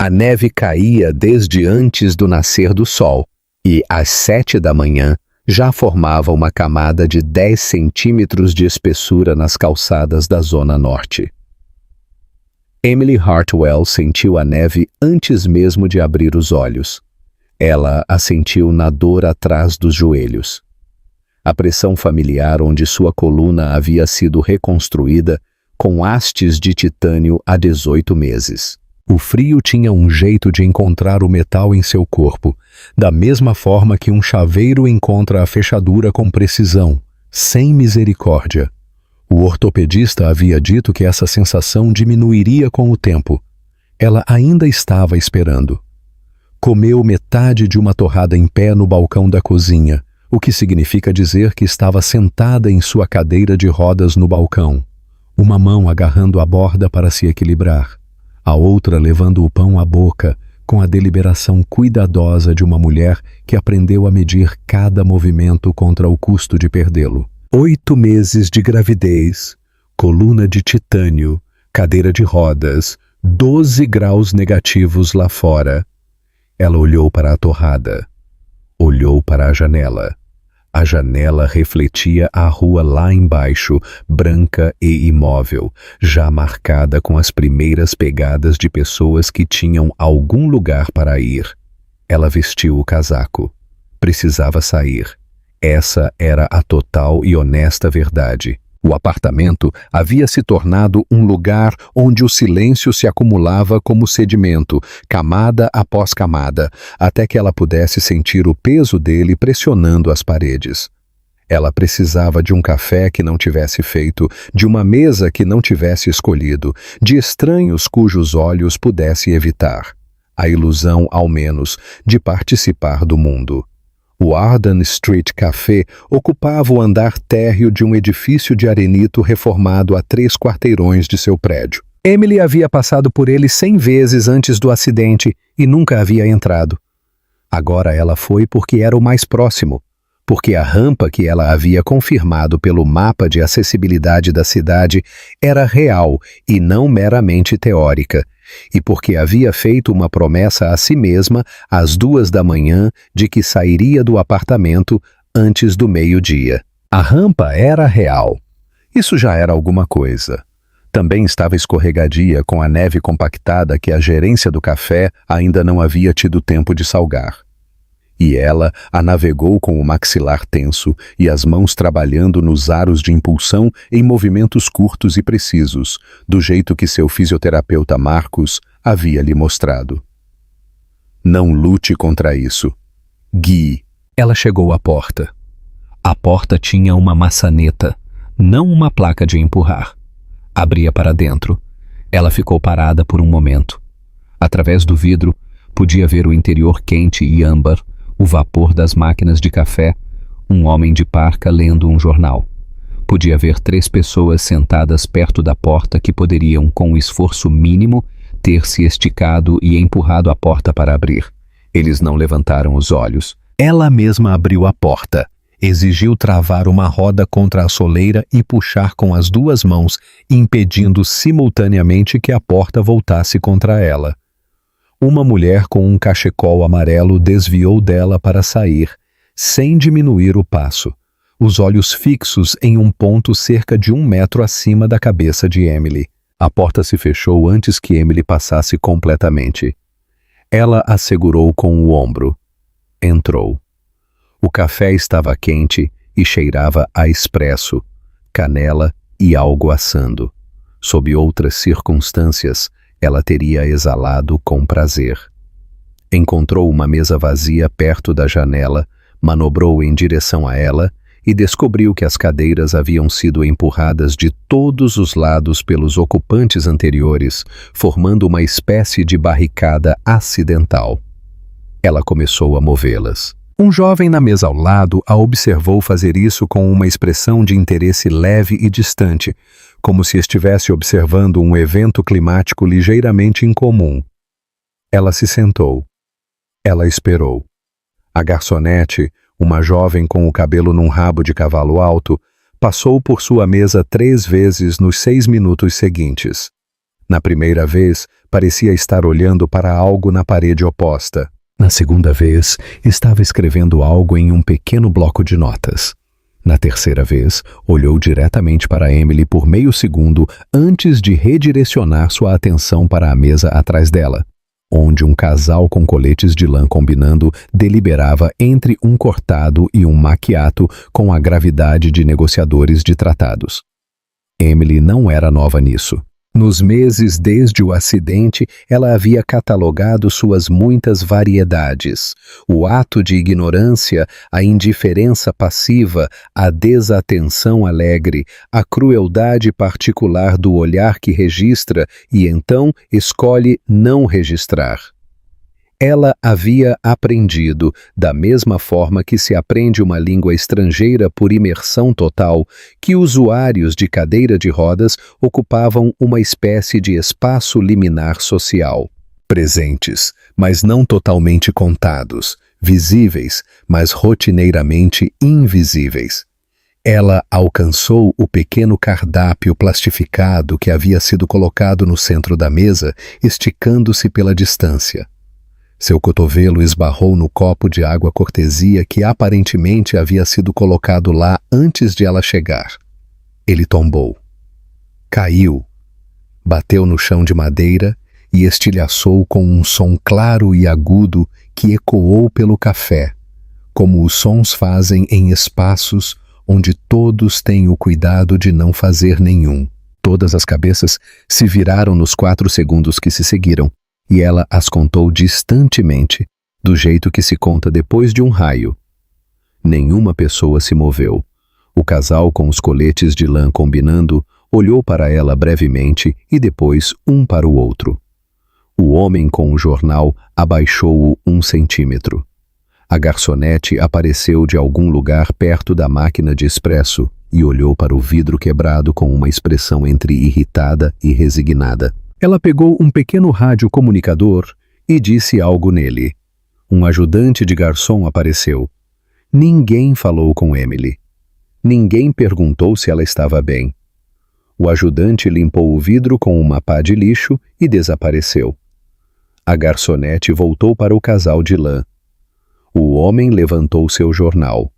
A neve caía desde antes do nascer do sol, e às 7 da manhã já formava uma camada de 10 centímetros de espessura nas calçadas da zona norte. Emily Hartwell sentiu a neve antes mesmo de abrir os olhos. Ela a sentiu na dor atrás dos joelhos. A pressão familiar onde sua coluna havia sido reconstruída com hastes de titânio há 18 meses. O frio tinha um jeito de encontrar o metal em seu corpo, da mesma forma que um chaveiro encontra a fechadura com precisão, sem misericórdia. O ortopedista havia dito que essa sensação diminuiria com o tempo. Ela ainda estava esperando. Comeu metade de uma torrada em pé no balcão da cozinha, o que significa dizer que estava sentada em sua cadeira de rodas no balcão, uma mão agarrando a borda para se equilibrar, a outra levando o pão à boca, com a deliberação cuidadosa de uma mulher que aprendeu a medir cada movimento contra o custo de perdê-lo. 8 meses de gravidez, coluna de titânio, cadeira de rodas, 12 graus negativos lá fora. Ela olhou para a torrada. Olhou para a janela. A janela refletia a rua lá embaixo, branca e imóvel, já marcada com as primeiras pegadas de pessoas que tinham algum lugar para ir. Ela vestiu o casaco. Precisava sair. Essa era a total e honesta verdade. O apartamento havia se tornado um lugar onde o silêncio se acumulava como sedimento, camada após camada, até que ela pudesse sentir o peso dele pressionando as paredes. Ela precisava de um café que não tivesse feito, de uma mesa que não tivesse escolhido, de estranhos cujos olhos pudesse evitar. A ilusão, ao menos, de participar do mundo. O Arden Street Café ocupava o andar térreo de um edifício de arenito reformado a 3 quarteirões de seu prédio. Emily havia passado por ele 100 vezes antes do acidente e nunca havia entrado. Agora ela foi porque era o mais próximo, porque a rampa que ela havia confirmado pelo mapa de acessibilidade da cidade era real e não meramente teórica, e porque havia feito uma promessa a si mesma às 2 da manhã de que sairia do apartamento antes do meio-dia. A rampa era real. Isso já era alguma coisa. Também estava escorregadia com a neve compactada que a gerência do café ainda não havia tido tempo de salgar. E ela a navegou com o maxilar tenso e as mãos trabalhando nos aros de impulsão em movimentos curtos e precisos, do jeito que seu fisioterapeuta Marcos havia lhe mostrado. Não lute contra isso. Guie. Ela chegou à porta. A porta tinha uma maçaneta, não uma placa de empurrar. Abria para dentro. Ela ficou parada por um momento. Através do vidro, podia ver o interior quente e âmbar, o vapor das máquinas de café, um homem de parca lendo um jornal. Podia ver 3 pessoas sentadas perto da porta que poderiam, com um esforço mínimo, ter se esticado e empurrado a porta para abrir. Eles não levantaram os olhos. Ela mesma abriu a porta. Exigiu travar uma roda contra a soleira e puxar com as 2 mãos, impedindo simultaneamente que a porta voltasse contra ela. Uma mulher com um cachecol amarelo desviou dela para sair, sem diminuir o passo, os olhos fixos em um ponto cerca de 1 metro acima da cabeça de Emily. A porta se fechou antes que Emily passasse completamente. Ela a segurou com o ombro. Entrou. O café estava quente e cheirava a expresso, canela e algo assando. Sob outras circunstâncias, ela teria exalado com prazer. Encontrou uma mesa vazia perto da janela, manobrou em direção a ela e descobriu que as cadeiras haviam sido empurradas de todos os lados pelos ocupantes anteriores, formando uma espécie de barricada acidental. Ela começou a movê-las. Um jovem na mesa ao lado a observou fazer isso com uma expressão de interesse leve e distante, como se estivesse observando um evento climático ligeiramente incomum. Ela se sentou. Ela esperou. A garçonete, uma jovem com o cabelo num rabo de cavalo alto, passou por sua mesa 3 vezes nos 6 minutos seguintes. Na primeira vez, Parecia estar olhando para algo na parede oposta. Na segunda vez, estava escrevendo algo em um pequeno bloco de notas. Na terceira vez, olhou diretamente para Emily por meio segundo antes de redirecionar sua atenção para a mesa atrás dela, onde um casal com coletes de lã combinando deliberava entre um cortado e um macchiato com a gravidade de negociadores de tratados. Emily não era nova nisso. Nos meses desde o acidente, ela havia catalogado suas muitas variedades. O ato de ignorância, a indiferença passiva, a desatenção alegre, a crueldade particular do olhar que registra e então escolhe não registrar. Ela havia aprendido, da mesma forma que se aprende uma língua estrangeira por imersão total, que usuários de cadeira de rodas ocupavam uma espécie de espaço liminar social. Presentes, mas não totalmente contados, visíveis, mas rotineiramente invisíveis. Ela alcançou o pequeno cardápio plastificado que havia sido colocado no centro da mesa, esticando-se pela distância. Seu cotovelo esbarrou no copo de água cortesia que aparentemente havia sido colocado lá antes de ela chegar. Ele tombou. Caiu. Bateu no chão de madeira e estilhaçou com um som claro e agudo que ecoou pelo café, como os sons fazem em espaços onde todos têm o cuidado de não fazer nenhum. Todas as cabeças se viraram nos 4 segundos que se seguiram, e ela as contou distantemente, do jeito que se conta depois de um raio. Nenhuma pessoa se moveu. O casal com os coletes de lã combinando olhou para ela brevemente e depois um para o outro. O homem com o jornal abaixou-o 1 centímetro. A garçonete apareceu de algum lugar perto da máquina de expresso e olhou para o vidro quebrado com uma expressão entre irritada e resignada. Ela pegou um pequeno rádio comunicador e disse algo nele. Um ajudante de garçom apareceu. Ninguém falou com Emily. Ninguém perguntou se ela estava bem. O ajudante limpou o vidro com uma pá de lixo e desapareceu. A garçonete voltou para o casal de lã. O homem levantou seu jornal.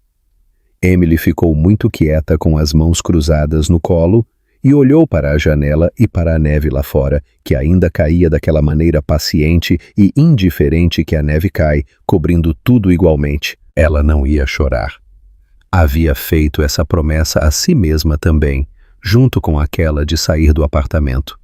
Emily ficou muito quieta com as mãos cruzadas no colo e olhou para a janela e para a neve lá fora, que ainda caía daquela maneira paciente e indiferente que a neve cai, cobrindo tudo igualmente. Ela não ia chorar. Havia feito essa promessa a si mesma também, junto com aquela de sair do apartamento.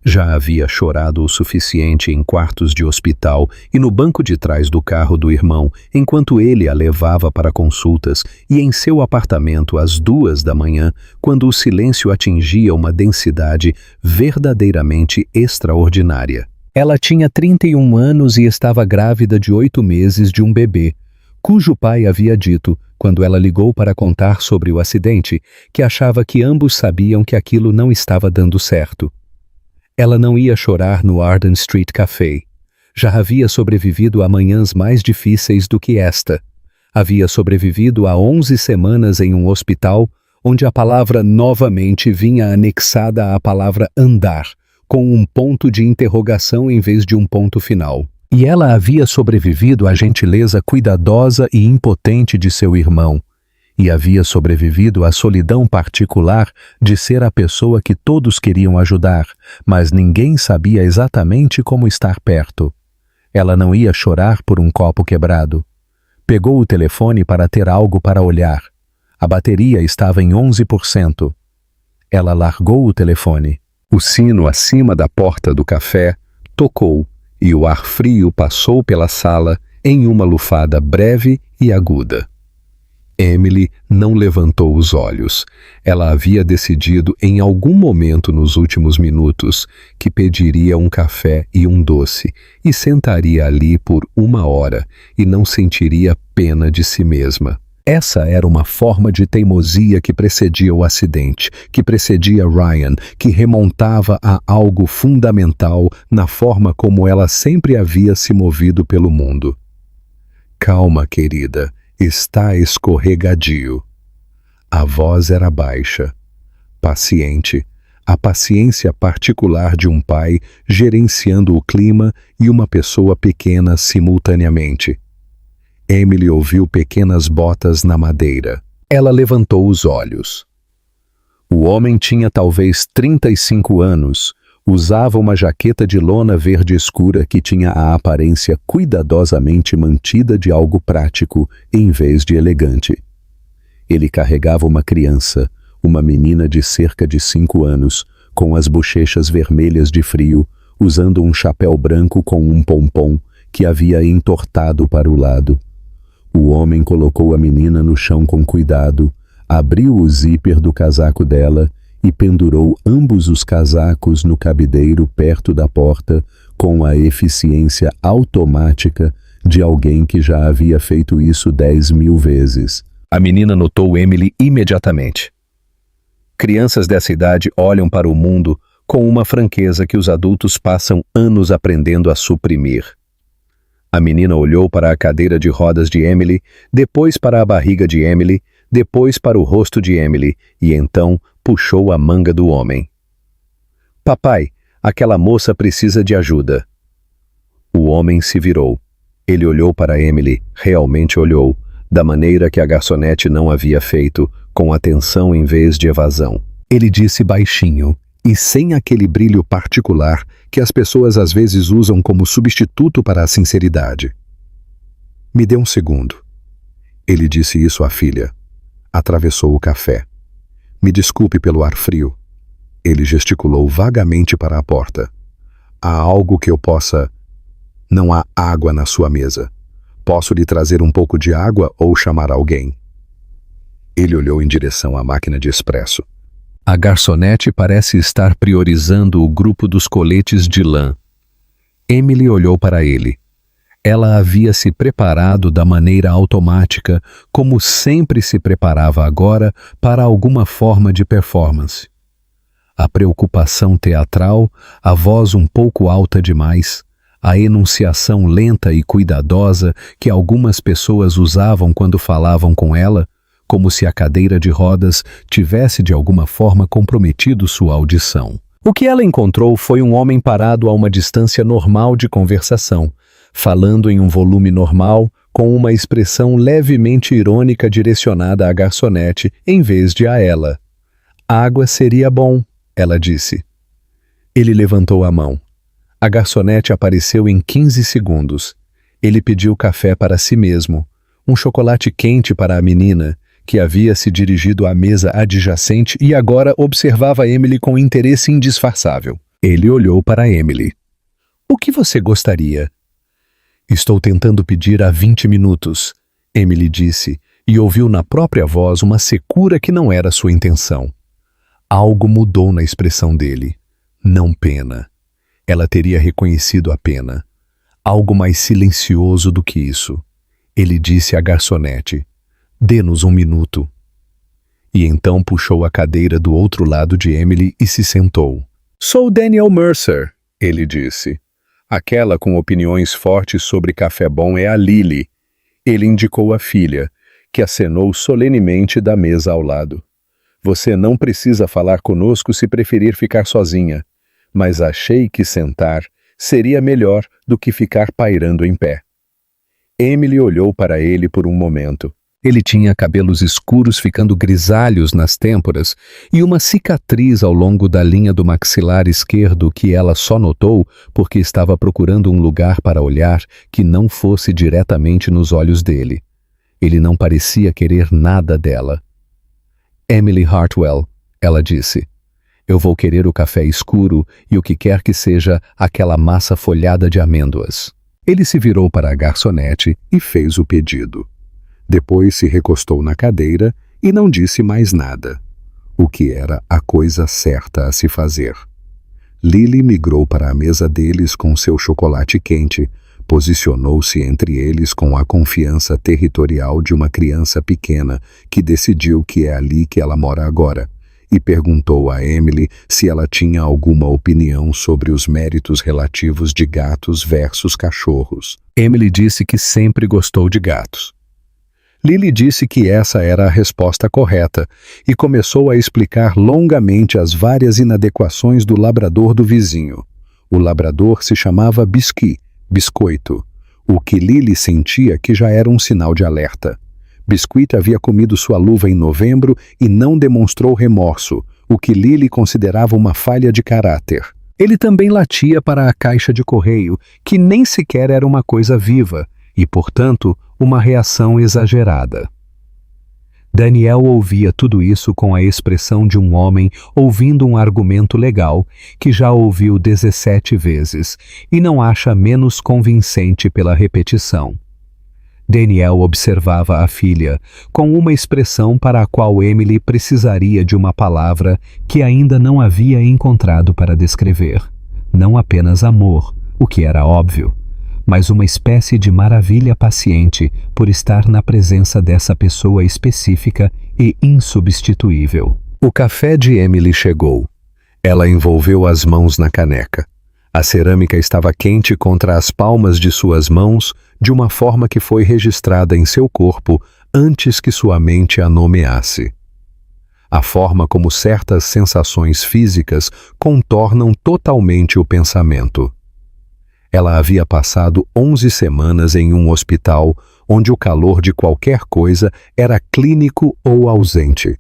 Já havia chorado o suficiente em quartos de hospital e no banco de trás do carro do irmão, enquanto ele a levava para consultas, e em seu apartamento às 2 da manhã, quando o silêncio atingia uma densidade verdadeiramente extraordinária. Ela tinha 31 anos e estava grávida de 8 meses de um bebê, cujo pai havia dito, quando ela ligou para contar sobre o acidente, que achava que ambos sabiam que aquilo não estava dando certo. Ela não ia chorar no Arden Street Café. Já havia sobrevivido a manhãs mais difíceis do que esta. Havia sobrevivido a 11 semanas em um hospital, onde a palavra novamente vinha anexada à palavra andar, com um ponto de interrogação em vez de um ponto final. E ela havia sobrevivido à gentileza cuidadosa e impotente de seu irmão, e havia sobrevivido à solidão particular de ser a pessoa que todos queriam ajudar, mas ninguém sabia exatamente como estar perto. Ela não ia chorar por um copo quebrado. Pegou o telefone para ter algo para olhar. A bateria estava em 11%. Ela largou o telefone. O sino acima da porta do café tocou e o ar frio passou pela sala em uma lufada breve e aguda. Emily não levantou os olhos. Ela havia decidido em algum momento nos últimos minutos que pediria um café e um doce e sentaria ali por 1 hora e não sentiria pena de si mesma. Essa era uma forma de teimosia que precedia o acidente, que precedia Ryan, que remontava a algo fundamental na forma como ela sempre havia se movido pelo mundo. Calma, querida. Está escorregadio. A voz era baixa, paciente, a paciência particular de um pai gerenciando o clima e uma pessoa pequena simultaneamente. Emily ouviu pequenas botas na madeira. Ela levantou os olhos. O homem tinha talvez 35 anos, usava uma jaqueta de lona verde escura que tinha a aparência cuidadosamente mantida de algo prático em vez de elegante. Ele carregava uma criança, uma menina de cerca de 5 anos, com as bochechas vermelhas de frio, usando um chapéu branco com um pompom que havia entortado para o lado. O homem colocou a menina no chão com cuidado, abriu o zíper do casaco dela e pendurou ambos os casacos no cabideiro perto da porta com a eficiência automática de alguém que já havia feito isso 10.000 vezes. A menina notou Emily imediatamente. Crianças dessa idade olham para o mundo com uma franqueza que os adultos passam anos aprendendo a suprimir. A menina olhou para a cadeira de rodas de Emily, depois para a barriga de Emily, depois para o rosto de Emily e então puxou a manga do homem. Papai, aquela moça precisa de ajuda. O homem se virou. Ele olhou para Emily, realmente olhou, da maneira que a garçonete não havia feito, com atenção em vez de evasão. Ele disse baixinho, e sem aquele brilho particular que as pessoas às vezes usam como substituto para a sinceridade. Me dê um segundo. Ele disse isso à filha. Atravessou o café. Me desculpe pelo ar frio. Ele gesticulou vagamente para a porta. Há algo que eu possa... Não há água na sua mesa. Posso lhe trazer um pouco de água ou chamar alguém? Ele olhou em direção à máquina de expresso. A garçonete parece estar priorizando o grupo dos coletes de lã. Emily olhou para ele. Ela havia se preparado da maneira automática, como sempre se preparava agora para alguma forma de performance. A preocupação teatral, a voz um pouco alta demais, a enunciação lenta e cuidadosa que algumas pessoas usavam quando falavam com ela, como se a cadeira de rodas tivesse de alguma forma comprometido sua audição. O que ela encontrou foi um homem parado a uma distância normal de conversação, falando em um volume normal, com uma expressão levemente irônica direcionada à garçonete em vez de a ela. Água seria bom, ela disse. Ele levantou a mão. A garçonete apareceu em 15 segundos. Ele pediu café para si mesmo, um chocolate quente para a menina, que havia se dirigido à mesa adjacente e agora observava Emily com interesse indisfarçável. Ele olhou para Emily. O que você gostaria? Estou tentando pedir há 20 minutos, Emily disse, e ouviu na própria voz uma secura que não era sua intenção. Algo mudou na expressão dele. Não pena. Ela teria reconhecido a pena. Algo mais silencioso do que isso. Ele disse à garçonete, dê-nos um minuto. E então puxou a cadeira do outro lado de Emily e se sentou. Sou Daniel Mercer, ele disse. Aquela com opiniões fortes sobre café bom é a Lily. Ele indicou a filha, que acenou solenemente da mesa ao lado. Você não precisa falar conosco se preferir ficar sozinha, mas achei que sentar seria melhor do que ficar pairando em pé. Emily olhou para ele por um momento. Ele tinha cabelos escuros ficando grisalhos nas têmporas e uma cicatriz ao longo da linha do maxilar esquerdo que ela só notou porque estava procurando um lugar para olhar que não fosse diretamente nos olhos dele. Ele não parecia querer nada dela. Emily Hartwell, ela disse. Eu vou querer o café escuro e o que quer que seja aquela massa folhada de amêndoas. Ele se virou para a garçonete e fez o pedido. Depois se recostou na cadeira e não disse mais nada, o que era a coisa certa a se fazer. Lily migrou para a mesa deles com seu chocolate quente, posicionou-se entre eles com a confiança territorial de uma criança pequena que decidiu que é ali que ela mora agora, e perguntou a Emily se ela tinha alguma opinião sobre os méritos relativos de gatos versus cachorros. Emily disse que sempre gostou de gatos. Lily disse que essa era a resposta correta e começou a explicar longamente as várias inadequações do labrador do vizinho. O labrador se chamava Biscuit, biscoito, o que Lily sentia que já era um sinal de alerta. Biscuit havia comido sua luva em novembro e não demonstrou remorso, o que Lily considerava uma falha de caráter. Ele também latia para a caixa de correio, que nem sequer era uma coisa viva, e, portanto, uma reação exagerada. Daniel ouvia tudo isso com a expressão de um homem ouvindo um argumento legal que já ouviu 17 vezes e não acha menos convincente pela repetição. Daniel observava a filha com uma expressão para a qual Emily precisaria de uma palavra que ainda não havia encontrado para descrever. Não apenas amor, o que era óbvio, mas uma espécie de maravilha paciente por estar na presença dessa pessoa específica e insubstituível. O café de Emily chegou. Ela envolveu as mãos na caneca. A cerâmica estava quente contra as palmas de suas mãos de uma forma que foi registrada em seu corpo antes que sua mente a nomeasse. A forma como certas sensações físicas contornam totalmente o pensamento. Ela havia passado 11 semanas em um hospital onde o calor de qualquer coisa era clínico ou ausente,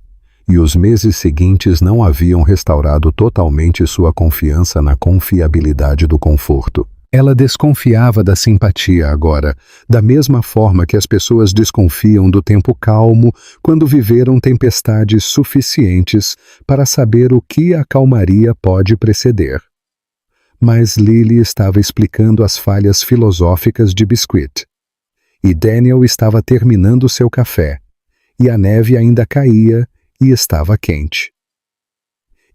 e os meses seguintes não haviam restaurado totalmente sua confiança na confiabilidade do conforto. Ela desconfiava da simpatia agora, da mesma forma que as pessoas desconfiam do tempo calmo quando viveram tempestades suficientes para saber o que a calmaria pode preceder. Mas Lily estava explicando as falhas filosóficas de Biscuit. E Daniel estava terminando seu café. E a neve ainda caía e estava quente.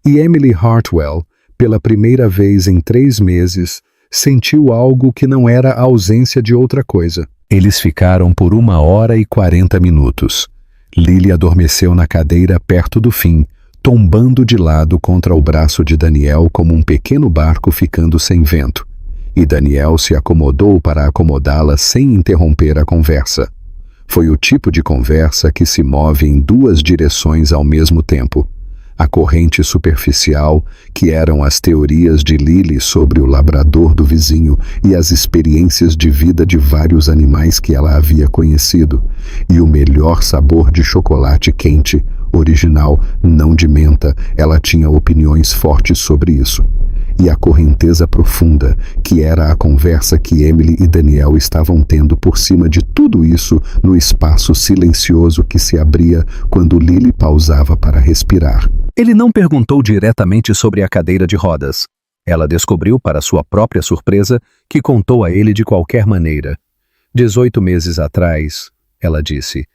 E Emily Hartwell, pela primeira vez em 3 meses, sentiu algo que não era a ausência de outra coisa. Eles ficaram por 1h40. Lily adormeceu na cadeira perto do fim, tombando de lado contra o braço de Daniel como um pequeno barco ficando sem vento, e Daniel se acomodou para acomodá-la sem interromper a conversa. Foi o tipo de conversa que se move em 2 direções ao mesmo tempo. A corrente superficial, que eram as teorias de Lily sobre o labrador do vizinho e as experiências de vida de vários animais que ela havia conhecido, e o melhor sabor de chocolate quente, original, não de menta, ela tinha opiniões fortes sobre isso. E a correnteza profunda, que era a conversa que Emily e Daniel estavam tendo por cima de tudo isso no espaço silencioso que se abria quando Lily pausava para respirar. Ele não perguntou diretamente sobre a cadeira de rodas. Ela descobriu, para sua própria surpresa, que contou a ele de qualquer maneira. 18 meses atrás, ela disse,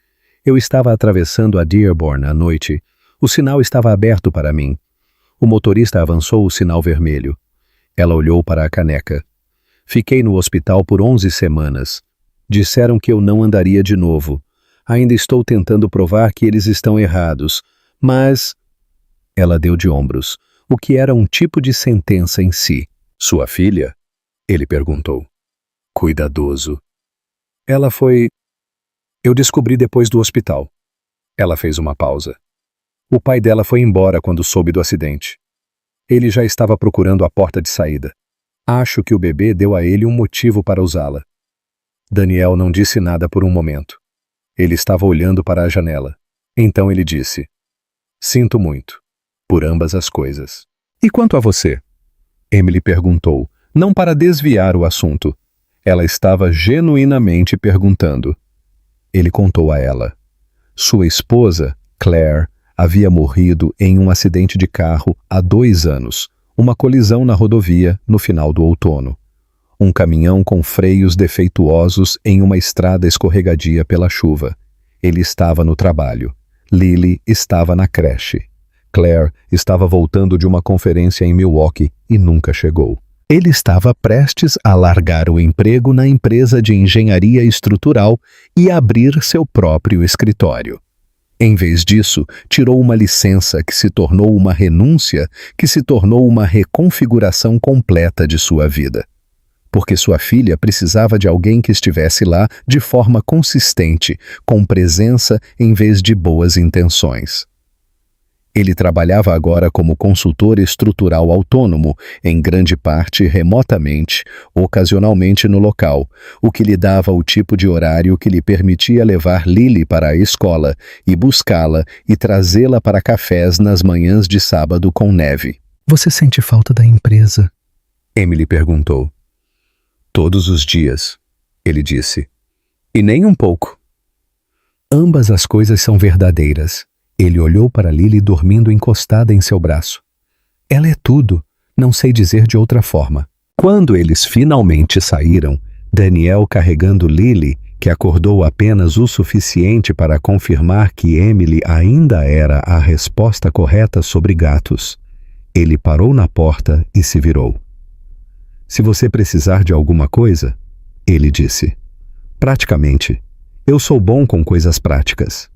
eu estava atravessando a Dearborn à noite. O sinal estava aberto para mim. O motorista avançou o sinal vermelho. Ela olhou para a caneca. Fiquei no hospital por 11 semanas. Disseram que eu não andaria de novo. Ainda estou tentando provar que eles estão errados, mas... Ela deu de ombros, o que era um tipo de sentença em si. Sua filha? Ele perguntou. Cuidadoso. Ela foi... Eu descobri depois do hospital. Ela fez uma pausa. O pai dela foi embora quando soube do acidente. Ele já estava procurando a porta de saída. Acho que o bebê deu a ele um motivo para usá-la. Daniel não disse nada por um momento. Ele estava olhando para a janela. Então ele disse, sinto muito, por ambas as coisas. E quanto a você? Emily perguntou, não para desviar o assunto. Ela estava genuinamente perguntando. Ele contou a ela. Sua esposa, Claire, havia morrido em um acidente de carro há 2 anos, uma colisão na rodovia no final do outono. Um caminhão com freios defeituosos em uma estrada escorregadia pela chuva. Ele estava no trabalho. Lily estava na creche. Claire estava voltando de uma conferência em Milwaukee e nunca chegou. Ele estava prestes a largar o emprego na empresa de engenharia estrutural e abrir seu próprio escritório. Em vez disso, tirou uma licença que se tornou uma renúncia, que se tornou uma reconfiguração completa de sua vida. porque sua filha precisava de alguém que estivesse lá de forma consistente, com presença em vez de boas intenções. Ele trabalhava agora como consultor estrutural autônomo, em grande parte remotamente, ocasionalmente no local, o que lhe dava o tipo de horário que lhe permitia levar Lily para a escola e buscá-la e trazê-la para cafés nas manhãs de sábado com neve. Você sente falta da empresa? Emily perguntou. Todos os dias, ele disse. E nem um pouco. Ambas as coisas são verdadeiras. Ele olhou para Lily dormindo encostada em seu braço. Ela é tudo, não sei dizer de outra forma. Quando eles finalmente saíram, Daniel carregando Lily, que acordou apenas o suficiente para confirmar que Emily ainda era a resposta correta sobre gatos, ele parou na porta e se virou. Se você precisar de alguma coisa, ele disse. Praticamente. Eu sou bom com coisas práticas.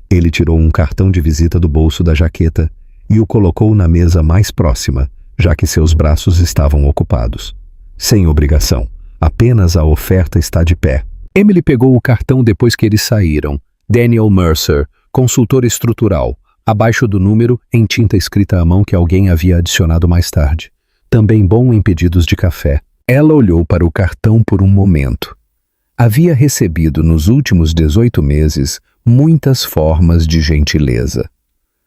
Ele tirou um cartão de visita do bolso da jaqueta e o colocou na mesa mais próxima, já que seus braços estavam ocupados. Sem obrigação. Apenas a oferta está de pé. Emily pegou o cartão depois que eles saíram. Daniel Mercer, consultor estrutural, abaixo do número em tinta escrita à mão que alguém havia adicionado mais tarde. Também bom em pedidos de café. Ela olhou para o cartão por um momento. Havia recebido nos últimos 18 meses muitas formas de gentileza.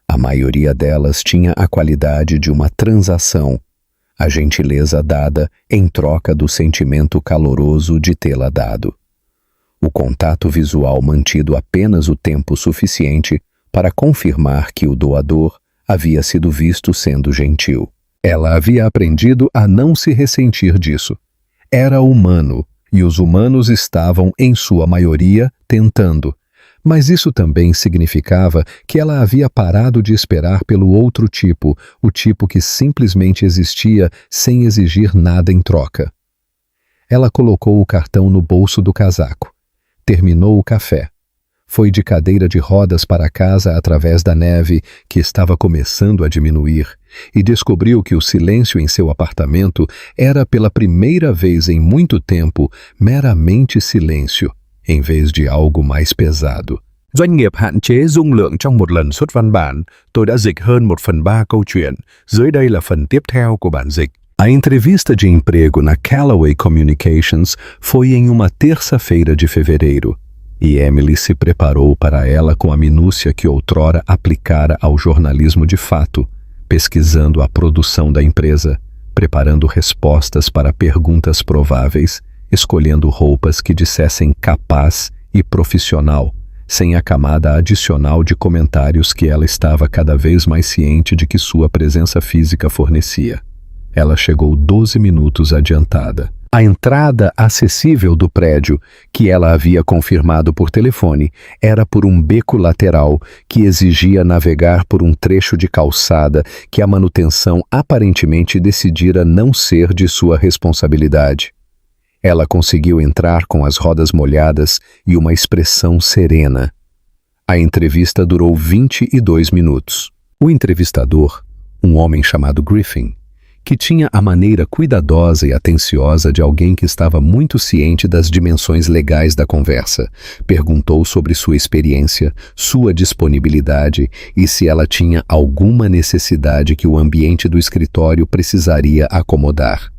A maioria delas tinha a qualidade de uma transação, a gentileza dada em troca do sentimento caloroso de tê-la dado. O contato visual mantido apenas o tempo suficiente para confirmar que o doador havia sido visto sendo gentil. Ela havia aprendido a não se ressentir disso. Era humano, e os humanos estavam, em sua maioria, tentando. Mas isso também significava que ela havia parado de esperar pelo outro tipo, o tipo que simplesmente existia sem exigir nada em troca. Ela colocou o cartão no bolso do casaco. Terminou o café. Foi de cadeira de rodas para casa através da neve, que estava começando a diminuir, e descobriu que o silêncio em seu apartamento era, pela primeira vez em muito tempo, meramente silêncio, em vez de algo mais pesado. Doanh nghiệp hạn chế dung lượng trong một lần xuất văn bản. Tôi đã dịch hơn 1/3 câu chuyện. Dưới đây là phần tiếp theo của bản dịch. A entrevista de emprego na Callaway Communications foi em uma terça-feira de fevereiro, e Emily se preparou para ela com a minúcia que outrora aplicara ao jornalismo de fato, pesquisando a produção da empresa, preparando respostas para perguntas prováveis, escolhendo roupas que dissessem capaz e profissional, sem a camada adicional de comentários que ela estava cada vez mais ciente de que sua presença física fornecia. Ela chegou 12 minutos adiantada. A entrada acessível do prédio, que ela havia confirmado por telefone, era por um beco lateral que exigia navegar por um trecho de calçada que a manutenção aparentemente decidira não ser de sua responsabilidade. Ela conseguiu entrar com as rodas molhadas e uma expressão serena. A entrevista durou 22 minutos. O entrevistador, um homem chamado Griffin, que tinha a maneira cuidadosa e atenciosa de alguém que estava muito ciente das dimensões legais da conversa, perguntou sobre sua experiência, sua disponibilidade e se ela tinha alguma necessidade que o ambiente do escritório precisaria acomodar.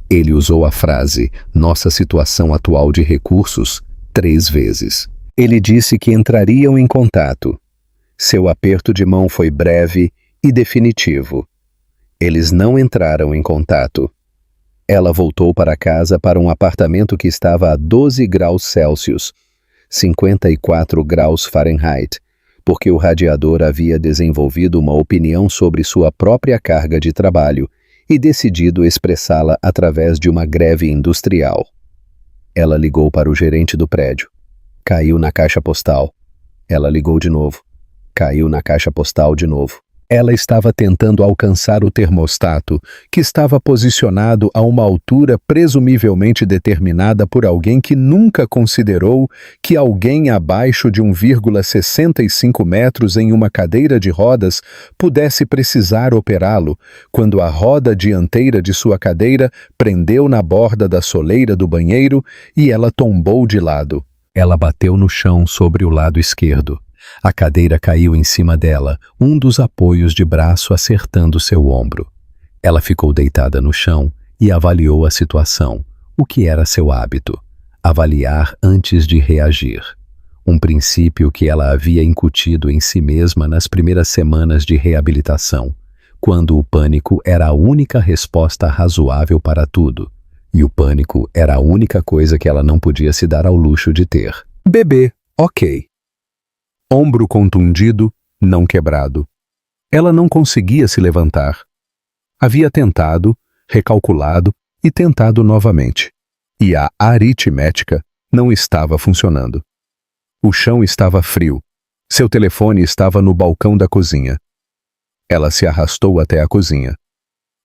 Ele usou a frase, nossa situação atual de recursos, 3 vezes. Ele disse que entrariam em contato. Seu aperto de mão foi breve e definitivo. Eles não entraram em contato. Ela voltou para casa para um apartamento que estava a 12 graus Celsius, 54 graus Fahrenheit, porque o radiador havia desenvolvido uma opinião sobre sua própria carga de trabalho e decidido expressá-la através de uma greve industrial. Ela ligou para o gerente do prédio. Caiu na caixa postal. Ela ligou de novo. Caiu na caixa postal de novo. Ela estava tentando alcançar o termostato, que estava posicionado a uma altura presumivelmente determinada por alguém que nunca considerou que alguém abaixo de 1,65 metros em uma cadeira de rodas pudesse precisar operá-lo, quando a roda dianteira de sua cadeira prendeu na borda da soleira do banheiro e ela tombou de lado. Ela bateu no chão sobre o lado esquerdo. A cadeira caiu em cima dela, um dos apoios de braço acertando seu ombro. Ela ficou deitada no chão e avaliou a situação, o que era seu hábito: avaliar antes de reagir. Um princípio que ela havia incutido em si mesma nas primeiras semanas de reabilitação, quando o pânico era a única resposta razoável para tudo, e o pânico era a única coisa que ela não podia se dar ao luxo de ter. Bebê, ok. Ombro contundido, não quebrado. Ela não conseguia se levantar. Havia tentado, recalculado e tentado novamente. E a aritmética não estava funcionando. O chão estava frio. Seu telefone estava no balcão da cozinha. Ela se arrastou até a cozinha.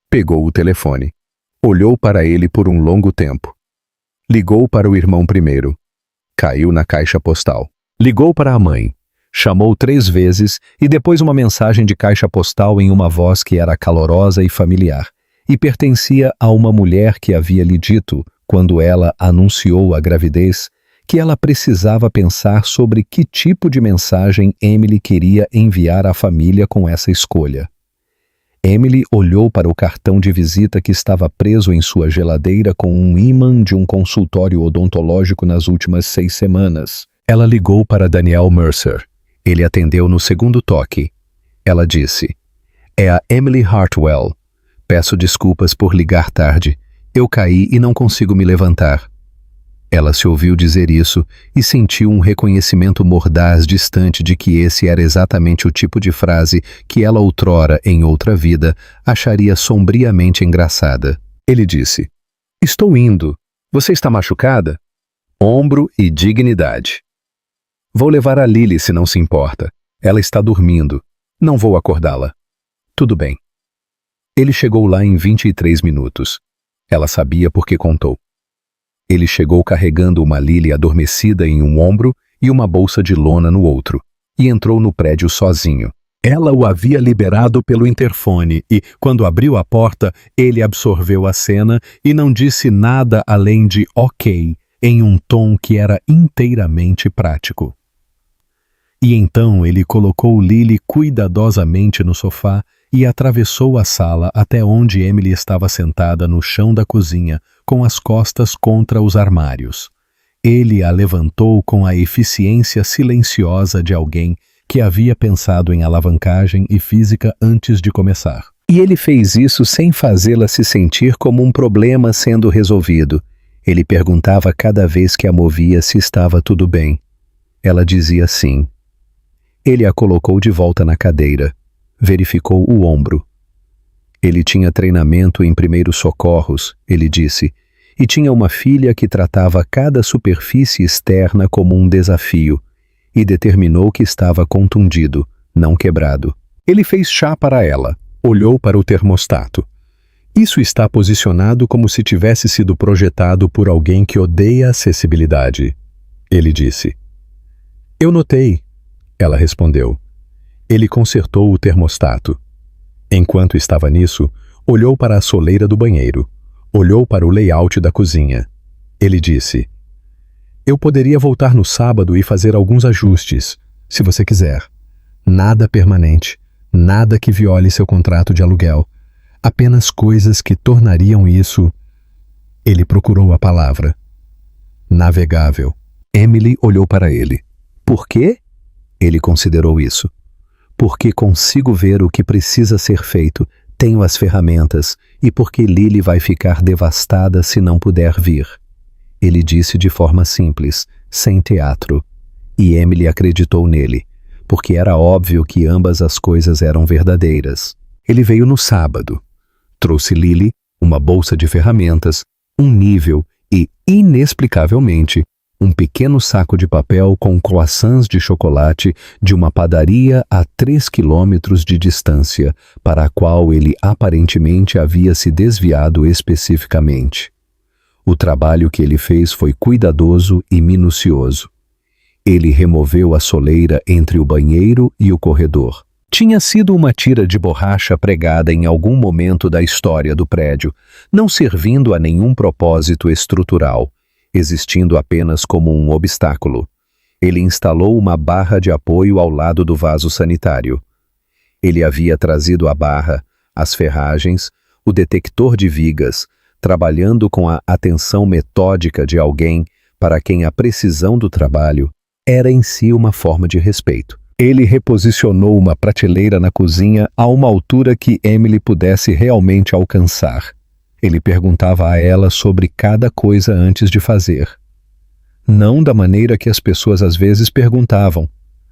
Pegou o telefone. Olhou para ele por um longo tempo. Ligou para o irmão primeiro. Caiu na caixa postal. Ligou para a mãe. Chamou 3 vezes e depois uma mensagem de caixa postal em uma voz que era calorosa e familiar, e pertencia a uma mulher que havia lhe dito, quando ela anunciou a gravidez, que ela precisava pensar sobre que tipo de mensagem Emily queria enviar à família com essa escolha. Emily olhou para o cartão de visita que estava preso em sua geladeira com um ímã de um consultório odontológico nas últimas 6 semanas. Ela ligou para Daniel Mercer. Ele atendeu no segundo toque. Ela disse: "É a Emily Hartwell. Peço desculpas por ligar tarde. Eu caí e não consigo me levantar." Ela se ouviu dizer isso e sentiu um reconhecimento mordaz distante de que esse era exatamente o tipo de frase que ela outrora, em outra vida, acharia sombriamente engraçada. Ele disse: "Estou indo. Você está machucada?" Ombro e dignidade. "Vou levar a Lily se não se importa. Ela está dormindo. Não vou acordá-la." "Tudo bem." Ele chegou lá em 23 minutos. Ela sabia porque contou. Ele chegou carregando uma Lily adormecida em um ombro e uma bolsa de lona no outro, e entrou no prédio sozinho. Ela o havia liberado pelo interfone e, quando abriu a porta, ele absorveu a cena e não disse nada além de ok, em um tom que era inteiramente prático. E então ele colocou Lily cuidadosamente no sofá e atravessou a sala até onde Emily estava sentada no chão da cozinha, com as costas contra os armários. Ele a levantou com a eficiência silenciosa de alguém que havia pensado em alavancagem e física antes de começar. E ele fez isso sem fazê-la se sentir como um problema sendo resolvido. Ele perguntava cada vez que a movia se estava tudo bem. Ela dizia sim. Ele a colocou de volta na cadeira. Verificou o ombro. Ele tinha treinamento em primeiros socorros, ele disse, e tinha uma filha que tratava cada superfície externa como um desafio, e determinou que estava contundido, não quebrado. Ele fez chá para ela, olhou para o termostato. Isso está posicionado como se tivesse sido projetado por alguém que odeia acessibilidade, ele disse. Eu notei, ela respondeu. Ele consertou o termostato. Enquanto estava nisso, olhou para a soleira do banheiro, olhou para o layout da cozinha. Ele disse, eu poderia voltar no sábado e fazer alguns ajustes, se você quiser. Nada permanente, nada que viole seu contrato de aluguel. Apenas coisas que tornariam isso... Ele procurou a palavra. Navegável. Emily olhou para ele. Por quê? Ele considerou isso. Porque consigo ver o que precisa ser feito, tenho as ferramentas, e porque Lily vai ficar devastada se não puder vir. Ele disse de forma simples, sem teatro, e Emily acreditou nele, porque era óbvio que ambas as coisas eram verdadeiras. Ele veio no sábado. Trouxe Lily, uma bolsa de ferramentas, um nível e, inexplicavelmente, um pequeno saco de papel com croissants de chocolate de uma padaria a 3 quilômetros de distância, para a qual ele aparentemente havia se desviado especificamente. O trabalho que ele fez foi cuidadoso e minucioso. Ele removeu a soleira entre o banheiro e o corredor. Tinha sido uma tira de borracha pregada em algum momento da história do prédio, não servindo a nenhum propósito estrutural, existindo apenas como um obstáculo. Ele instalou uma barra de apoio ao lado do vaso sanitário. Ele havia trazido a barra, as ferragens, o detector de vigas, trabalhando com a atenção metódica de alguém para quem a precisão do trabalho era em si uma forma de respeito. Ele reposicionou uma prateleira na cozinha a uma altura que Emily pudesse realmente alcançar. Ele perguntava a ela sobre cada coisa antes de fazer. Não da maneira que as pessoas às vezes perguntavam.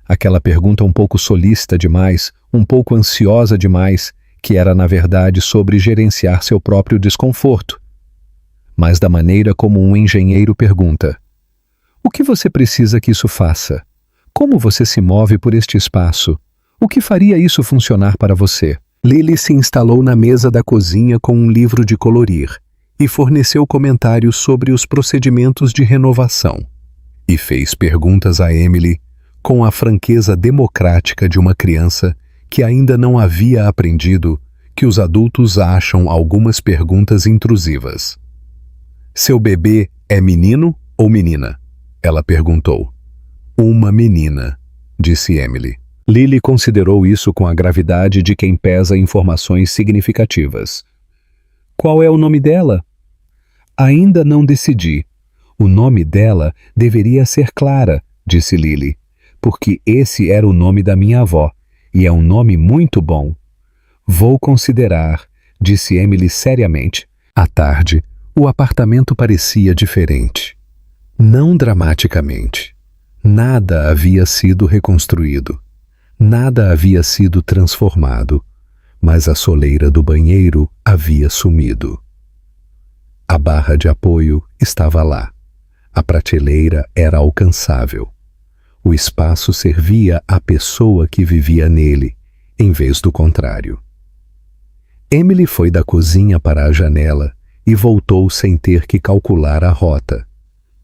Aquela pergunta um pouco solícita demais, um pouco ansiosa demais, que era na verdade sobre gerenciar seu próprio desconforto. Mas da maneira como um engenheiro pergunta: o que você precisa que isso faça? Como você se move por este espaço? O que faria isso funcionar para você? Lily se instalou na mesa da cozinha com um livro de colorir e forneceu comentários sobre os procedimentos de renovação. E fez perguntas a Emily com a franqueza democrática de uma criança que ainda não havia aprendido que os adultos acham algumas perguntas intrusivas. Seu bebê é menino ou menina? Ela perguntou. Uma menina, disse Emily. Lily considerou isso com a gravidade de quem pesa informações significativas. Qual é o nome dela? Ainda não decidi. O nome dela deveria ser Clara, disse Lily, porque esse era o nome da minha avó, e é um nome muito bom. Vou considerar, disse Emily seriamente. À tarde, o apartamento parecia diferente. Não dramaticamente. Nada havia sido reconstruído. Nada havia sido transformado, mas a soleira do banheiro havia sumido. A barra de apoio estava lá. A prateleira era alcançável. O espaço servia à pessoa que vivia nele, em vez do contrário. Emily foi da cozinha para a janela e voltou sem ter que calcular a rota.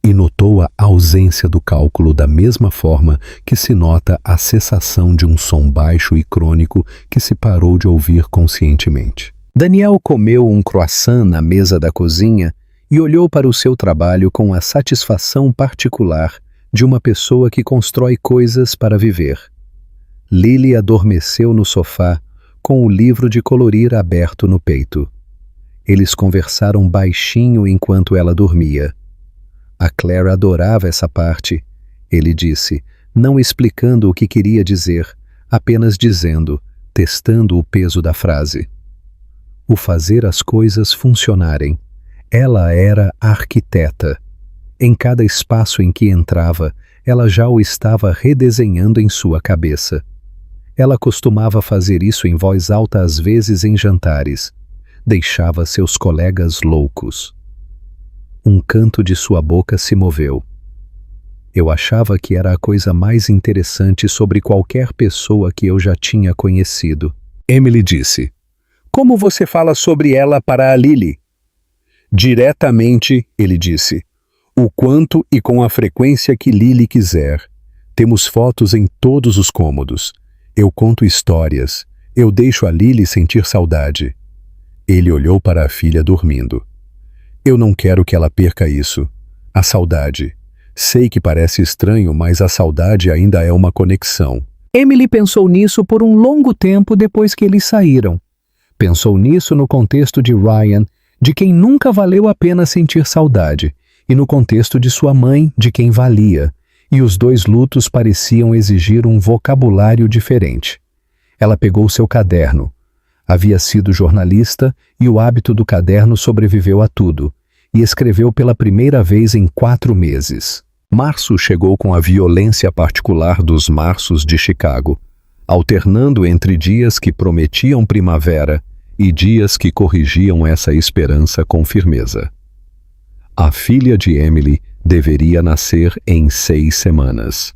E notou a ausência do cálculo da mesma forma que se nota a cessação de um som baixo e crônico que se parou de ouvir conscientemente. Daniel comeu um croissant na mesa da cozinha e olhou para o seu trabalho com a satisfação particular de uma pessoa que constrói coisas para viver. Lily adormeceu no sofá com o livro de colorir aberto no peito. Eles conversaram baixinho enquanto ela dormia. A Claire adorava essa parte, ele disse, não explicando o que queria dizer, apenas dizendo, testando o peso da frase. O fazer as coisas funcionarem. Ela era arquiteta. Em cada espaço em que entrava, ela já o estava redesenhando em sua cabeça. Ela costumava fazer isso em voz alta às vezes em jantares. Deixava seus colegas loucos. Um canto de sua boca se moveu. Eu achava que era a coisa mais interessante sobre qualquer pessoa que eu já tinha conhecido. Emily disse, como você fala sobre ela para a Lily? Diretamente, ele disse, o quanto e com a frequência que Lily quiser. Temos fotos em todos os cômodos. Eu conto histórias. Eu deixo a Lily sentir saudade. Ele olhou para a filha dormindo. Eu não quero que ela perca isso. A saudade. Sei que parece estranho, mas a saudade ainda é uma conexão. Emily pensou nisso por um longo tempo depois que eles saíram. Pensou nisso no contexto de Ryan, de quem nunca valeu a pena sentir saudade, e no contexto de sua mãe, de quem valia, e os dois lutos pareciam exigir um vocabulário diferente. Ela pegou seu caderno. Havia sido jornalista e o hábito do caderno sobreviveu a tudo, e escreveu pela primeira vez em 4 meses. Março chegou com a violência particular dos marços de Chicago, alternando entre dias que prometiam primavera e dias que corrigiam essa esperança com firmeza. A filha de Emily Deveria nascer em 6 semanas.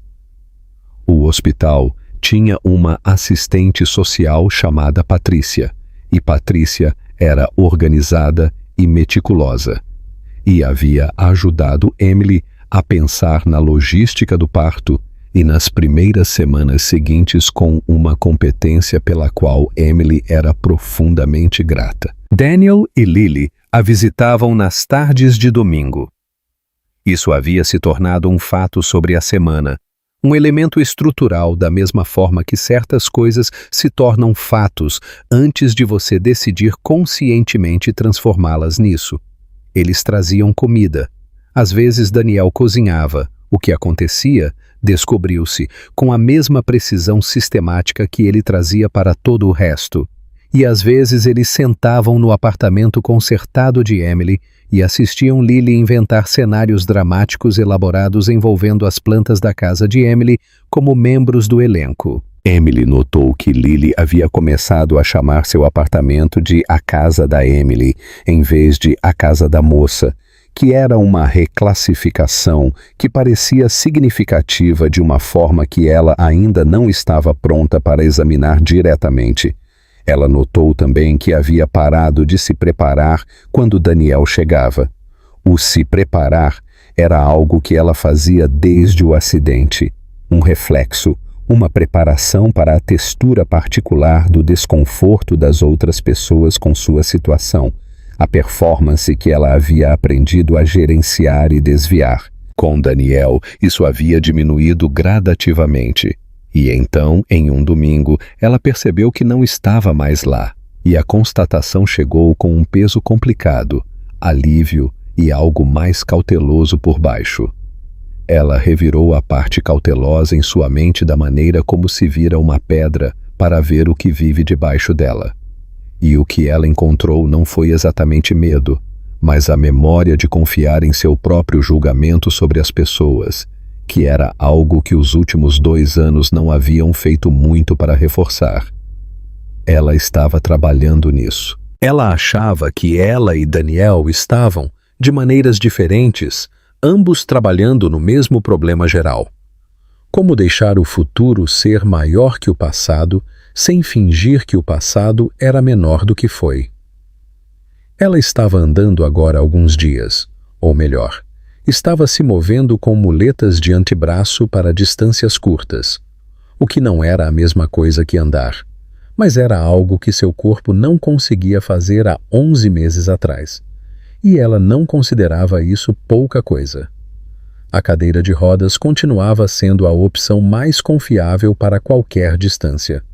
O hospital tinha uma assistente social chamada Patrícia, e Patrícia era organizada e meticulosa, e havia ajudado Emily a pensar na logística do parto e nas primeiras semanas seguintes com uma competência pela qual Emily era profundamente grata. Daniel e Lily a visitavam nas tardes de domingo. Isso havia se tornado um fato sobre a semana, um elemento estrutural da mesma forma que certas coisas se tornam fatos antes de você decidir conscientemente transformá-las nisso. Eles traziam comida. Às vezes Daniel cozinhava. O que acontecia, descobriu-se, com a mesma precisão sistemática que ele trazia para todo o resto. E às vezes eles sentavam no apartamento concertado de Emily e assistiam Lily inventar cenários dramáticos elaborados envolvendo as plantas da casa de Emily como membros do elenco. Emily notou que Lily havia começado a chamar seu apartamento de a casa da Emily, em vez de a casa da moça, que era uma reclassificação que parecia significativa de uma forma que ela ainda não estava pronta para examinar diretamente. Ela notou também que havia parado de se preparar quando Daniel chegava. O se preparar era algo que ela fazia desde o acidente, um reflexo, uma preparação para a textura particular do desconforto das outras pessoas com sua situação, a performance que ela havia aprendido a gerenciar e desviar. Com Daniel, isso havia diminuído gradativamente. E então, em um domingo, ela percebeu que não estava mais lá, e a constatação chegou com um peso complicado, alívio e algo mais cauteloso por baixo. Ela revirou a parte cautelosa em sua mente da maneira como se vira uma pedra para ver o que vive debaixo dela. E o que ela encontrou não foi exatamente medo, mas a memória de confiar em seu próprio julgamento sobre as pessoas, que era algo que os últimos 2 anos não haviam feito muito para reforçar. Ela estava trabalhando nisso. Ela achava que ela e Daniel estavam, de maneiras diferentes, ambos trabalhando no mesmo problema geral. Como deixar o futuro ser maior que o passado, sem fingir que o passado era menor do que foi. Ela estava andando agora há alguns dias, ou melhor, estava se movendo com muletas de antebraço para distâncias curtas, o que não era a mesma coisa que andar, mas era algo que seu corpo não conseguia fazer há 11 meses atrás, e ela não considerava isso pouca coisa. A cadeira de rodas continuava sendo a opção mais confiável para qualquer distância.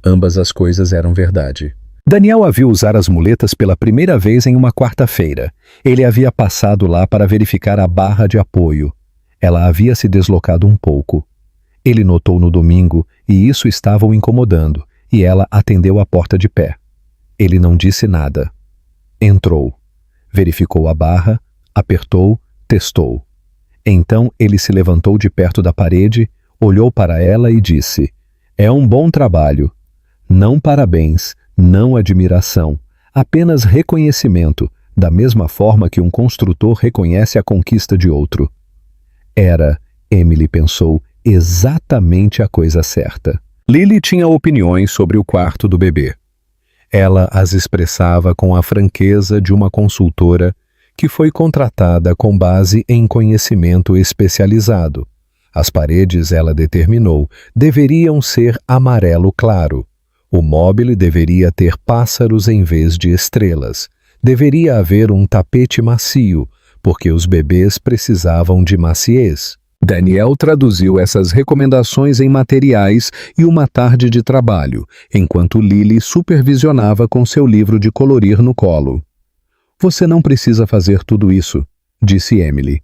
Ambas as coisas eram verdade. Daniel a viu usar as muletas pela primeira vez em uma quarta-feira. Ele havia passado lá para verificar a barra de apoio. Ela havia se deslocado um pouco. Ele notou no domingo e isso estava o incomodando, e ela atendeu a porta de pé. Ele não disse nada. Entrou. Verificou a barra, apertou, testou. Então ele se levantou de perto da parede, olhou para ela e disse: "É um bom trabalho. Não parabéns. Não admiração, apenas reconhecimento, da mesma forma que um construtor reconhece a conquista de outro." Era, Emily pensou, exatamente a coisa certa. Lily tinha opiniões sobre o quarto do bebê. Ela as expressava com a franqueza de uma consultora que foi contratada com base em conhecimento especializado. As paredes, ela determinou, deveriam ser amarelo claro. O móvel deveria ter pássaros em vez de estrelas. Deveria haver um tapete macio, porque os bebês precisavam de maciez. Daniel traduziu essas recomendações em materiais e uma tarde de trabalho, enquanto Lily supervisionava com seu livro de colorir no colo. "Você não precisa fazer tudo isso", disse Emily.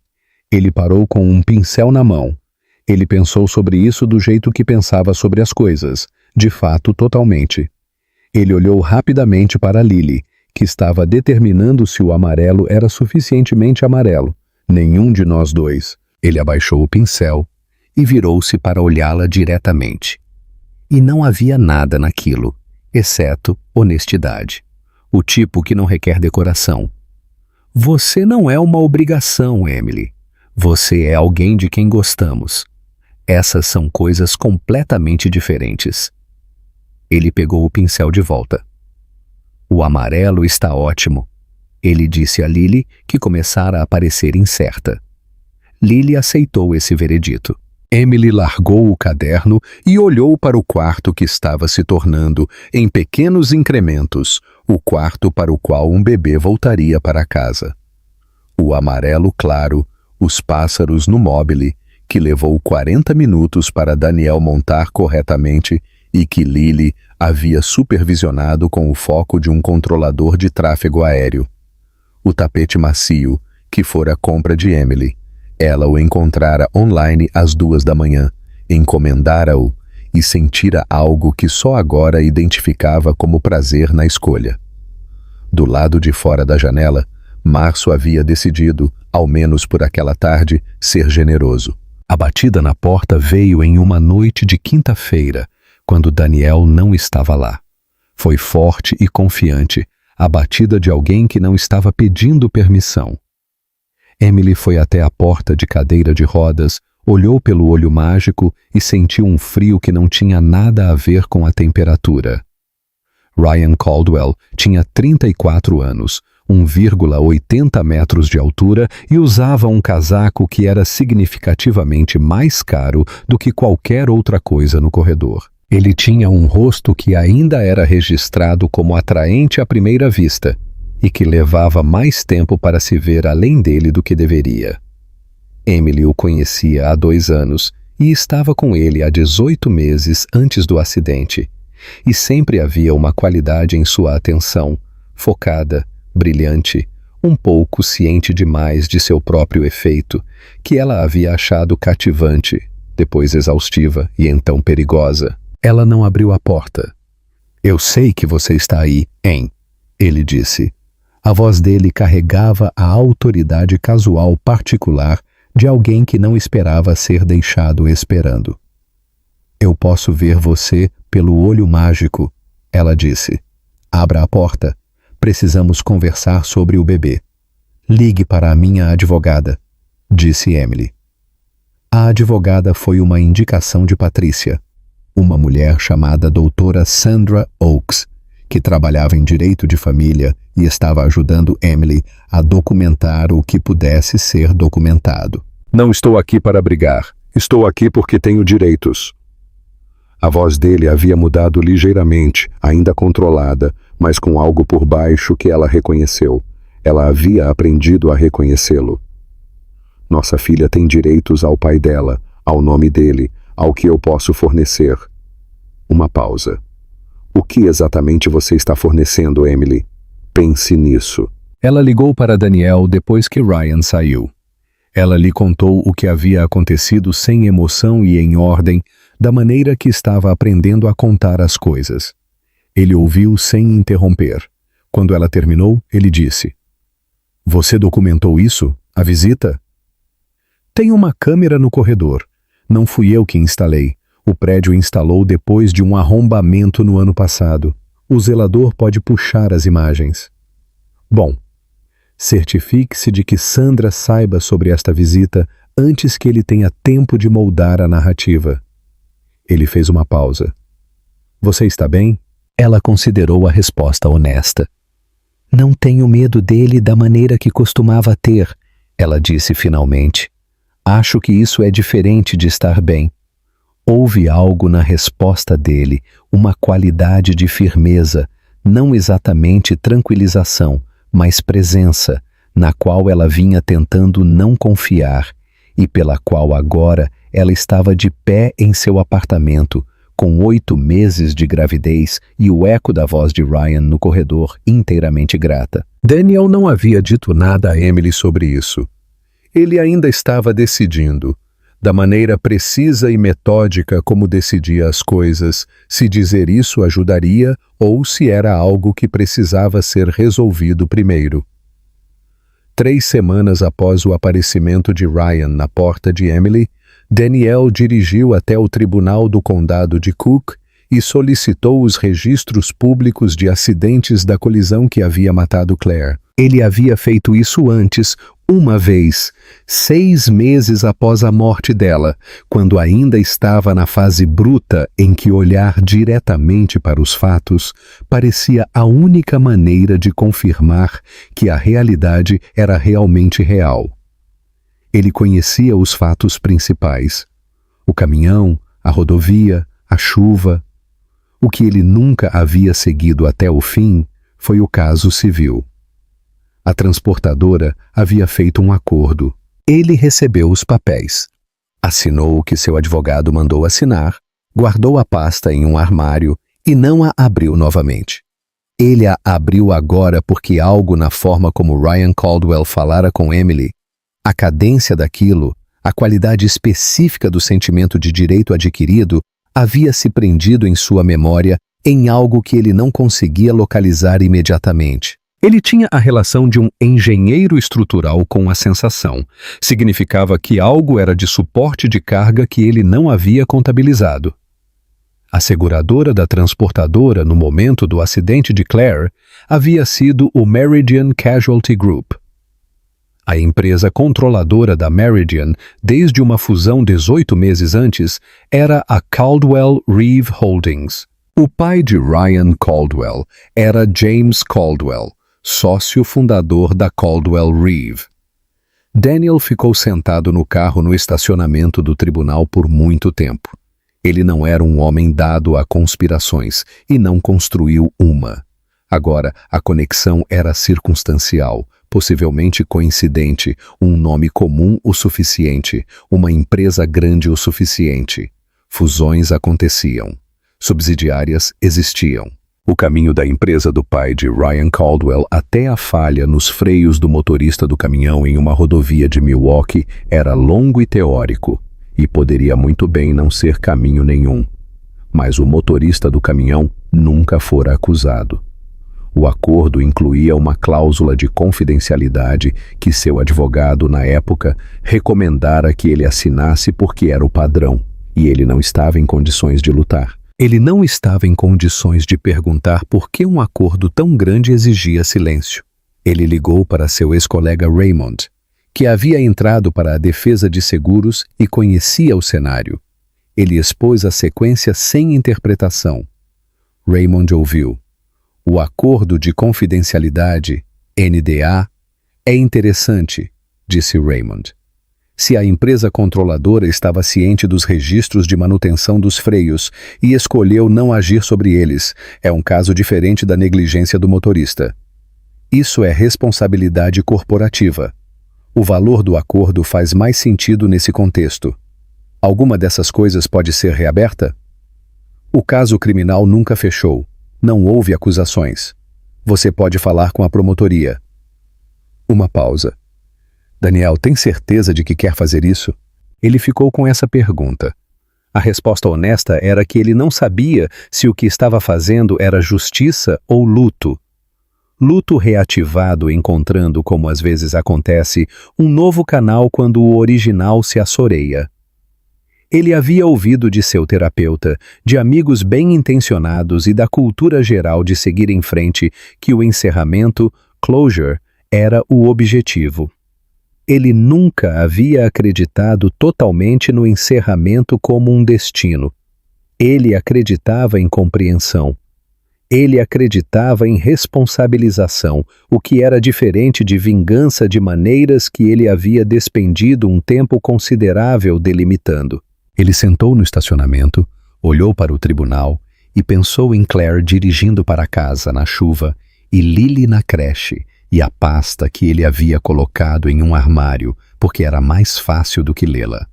Ele parou com um pincel na mão. Ele pensou sobre isso do jeito que pensava sobre as coisas. De fato, totalmente. Ele olhou rapidamente para Lily, que estava determinando se o amarelo era suficientemente amarelo. Nenhum de nós dois. Ele abaixou o pincel e virou-se para olhá-la diretamente. E não havia nada naquilo, exceto honestidade. O tipo que não requer decoração. "Você não é uma obrigação, Emily. Você é alguém de quem gostamos. Essas são coisas completamente diferentes. Ele pegou o pincel de volta. O amarelo está ótimo. Ele disse a Lily, que começara a parecer incerta. Lily aceitou esse veredito. Emily largou o caderno e olhou para o quarto que estava se tornando, em pequenos incrementos, o quarto para o qual um bebê voltaria para casa. O amarelo claro, os pássaros no móbile, que levou 40 minutos para Daniel montar corretamente e que Lily havia supervisionado com o foco de um controlador de tráfego aéreo. O tapete macio, que fora compra de Emily. Ela o encontrara online às 2 da manhã, encomendara-o e sentira algo que só agora identificava como prazer na escolha. Do lado de fora da janela, Março havia decidido, ao menos por aquela tarde, ser generoso. A batida na porta veio em uma noite de quinta-feira, quando Daniel não estava lá. Foi forte e confiante, a batida de alguém que não estava pedindo permissão. Emily foi até a porta de cadeira de rodas, olhou pelo olho mágico e sentiu um frio que não tinha nada a ver com a temperatura. Ryan Caldwell tinha 34 anos, 1,80 metros de altura e usava um casaco que era significativamente mais caro do que qualquer outra coisa no corredor. Ele tinha um rosto que ainda era registrado como atraente à primeira vista e que levava mais tempo para se ver além dele do que deveria. Emily o conhecia há 2 anos e estava com ele há 18 meses antes do acidente, e sempre havia uma qualidade em sua atenção, focada, brilhante, um pouco ciente demais de seu próprio efeito, que ela havia achado cativante, depois exaustiva e então perigosa. Ela não abriu a porta. "Eu sei que você está aí, hein?" ele disse. A voz dele carregava a autoridade casual particular de alguém que não esperava ser deixado esperando. "Eu posso ver você pelo olho mágico", ela disse. "Abra a porta. Precisamos conversar sobre o bebê." "Ligue para a minha advogada", disse Emily. A advogada foi uma indicação de Patrícia, uma mulher chamada doutora Sandra Oaks, que trabalhava em direito de família e estava ajudando Emily a documentar o que pudesse ser documentado. Não estou aqui para brigar. Estou aqui porque tenho direitos. A voz dele havia mudado ligeiramente, ainda controlada, mas com algo por baixo que ela reconheceu. Ela havia aprendido a reconhecê-lo. Nossa filha tem direitos ao pai dela, ao nome dele, ao que eu posso fornecer. Uma pausa. O que exatamente você está fornecendo, Emily? Pense nisso. Ela ligou para Daniel depois que Ryan saiu. Ela lhe contou o que havia acontecido sem emoção e em ordem, da maneira que estava aprendendo a contar as coisas. Ele ouviu sem interromper. Quando ela terminou, ele disse: "Você documentou isso? A visita?" "Tem uma câmera no corredor. Não fui eu que instalei. O prédio instalou depois de um arrombamento no ano passado. O zelador pode puxar as imagens." "Bom, certifique-se de que Sandra saiba sobre esta visita antes que ele tenha tempo de moldar a narrativa." Ele fez uma pausa. "Você está bem?" Ela considerou a resposta honesta. "Não tenho medo dele da maneira que costumava ter", ela disse finalmente. "Acho que isso é diferente de estar bem." Houve algo na resposta dele, uma qualidade de firmeza, não exatamente tranquilização, mas presença, na qual ela vinha tentando não confiar e pela qual agora ela estava de pé em seu apartamento, com 8 meses de gravidez e o eco da voz de Ryan no corredor inteiramente grata. Daniel não havia dito nada a Emily sobre isso. Ele ainda estava decidindo, da maneira precisa e metódica como decidia as coisas, se dizer isso ajudaria ou se era algo que precisava ser resolvido primeiro. 3 semanas após o aparecimento de Ryan na porta de Emily, Daniel dirigiu até o Tribunal do Condado de Cook e solicitou os registros públicos de acidentes da colisão que havia matado Claire. Ele havia feito isso antes, Uma vez, 6 meses após a morte dela, quando ainda estava na fase bruta em que olhar diretamente para os fatos parecia a única maneira de confirmar que a realidade era realmente real. Ele conhecia os fatos principais: o caminhão, a rodovia, a chuva. O que ele nunca havia seguido até o fim foi o caso civil. A transportadora havia feito um acordo. Ele recebeu os papéis. Assinou o que seu advogado mandou assinar, guardou a pasta em um armário e não a abriu novamente. Ele a abriu agora porque algo na forma como Ryan Caldwell falara com Emily, a cadência daquilo, a qualidade específica do sentimento de direito adquirido, havia se prendido em sua memória em algo que ele não conseguia localizar imediatamente. Ele tinha a relação de um engenheiro estrutural com a sensação. Significava que algo era de suporte de carga que ele não havia contabilizado. A seguradora da transportadora no momento do acidente de Claire havia sido o Meridian Casualty Group. A empresa controladora da Meridian, desde uma fusão 18 meses antes, era a Caldwell Reeve Holdings. O pai de Ryan Caldwell era James Caldwell, sócio fundador da Caldwell Reeve. Daniel ficou sentado no carro no estacionamento do tribunal por muito tempo. Ele não era um homem dado a conspirações e não construiu uma. Agora, a conexão era circunstancial, possivelmente coincidente, um nome comum o suficiente, uma empresa grande o suficiente. Fusões aconteciam. Subsidiárias existiam. O caminho da empresa do pai de Ryan Caldwell até a falha nos freios do motorista do caminhão em uma rodovia de Milwaukee era longo e teórico, e poderia muito bem não ser caminho nenhum. Mas o motorista do caminhão nunca fora acusado. O acordo incluía uma cláusula de confidencialidade que seu advogado, na época, recomendara que ele assinasse porque era o padrão, e ele não estava em condições de lutar. Ele não estava em condições de perguntar por que um acordo tão grande exigia silêncio. Ele ligou para seu ex-colega Raymond, que havia entrado para a defesa de seguros e conhecia o cenário. Ele expôs a sequência sem interpretação. Raymond ouviu. O acordo de confidencialidade, NDA, é interessante, disse Raymond. Se a empresa controladora estava ciente dos registros de manutenção dos freios e escolheu não agir sobre eles, é um caso diferente da negligência do motorista. Isso é responsabilidade corporativa. O valor do acordo faz mais sentido nesse contexto. Alguma dessas coisas pode ser reaberta? O caso criminal nunca fechou. Não houve acusações. Você pode falar com a promotoria. Uma pausa. Daniel, tem certeza de que quer fazer isso? Ele ficou com essa pergunta. A resposta honesta era que ele não sabia se o que estava fazendo era justiça ou luto. Luto reativado encontrando, como às vezes acontece, um novo canal quando o original se assoreia. Ele havia ouvido de seu terapeuta, de amigos bem-intencionados e da cultura geral de seguir em frente que o encerramento, closure, era o objetivo. Ele nunca havia acreditado totalmente no encerramento como um destino. Ele acreditava em compreensão. Ele acreditava em responsabilização, o que era diferente de vingança de maneiras que ele havia despendido um tempo considerável delimitando. Ele sentou no estacionamento, olhou para o tribunal e pensou em Claire dirigindo para casa na chuva e Lily na creche, e a pasta que ele havia colocado em um armário, porque era mais fácil do que lê-la.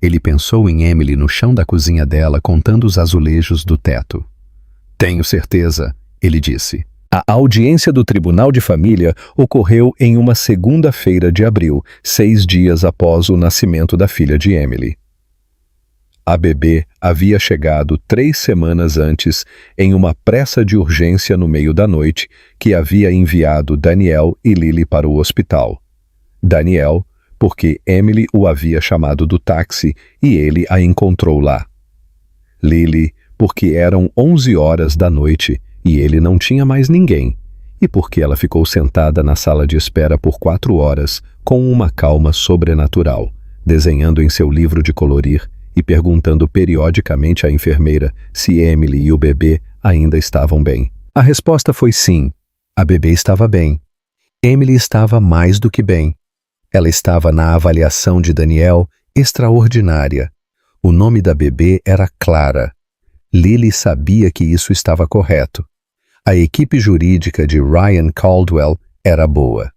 Ele pensou em Emily no chão da cozinha dela contando os azulejos do teto. Tenho certeza, ele disse. A audiência do Tribunal de Família ocorreu em uma segunda-feira de abril, 6 dias após o nascimento da filha de Emily. A bebê havia chegado 3 semanas antes em uma pressa de urgência no meio da noite que havia enviado Daniel e Lily para o hospital. Daniel, porque Emily o havia chamado do táxi e ele a encontrou lá. Lily, porque eram 11 horas da noite e ele não tinha mais ninguém, e por que ela ficou sentada na sala de espera por 4 horas com uma calma sobrenatural, desenhando em seu livro de colorir e perguntando periodicamente à enfermeira se Emily e o bebê ainda estavam bem. A resposta foi sim. A bebê estava bem. Emily estava mais do que bem. Ela estava na avaliação de Daniel extraordinária. O nome da bebê era Clara. Lily sabia que isso estava correto. A equipe jurídica de Ryan Caldwell era boa.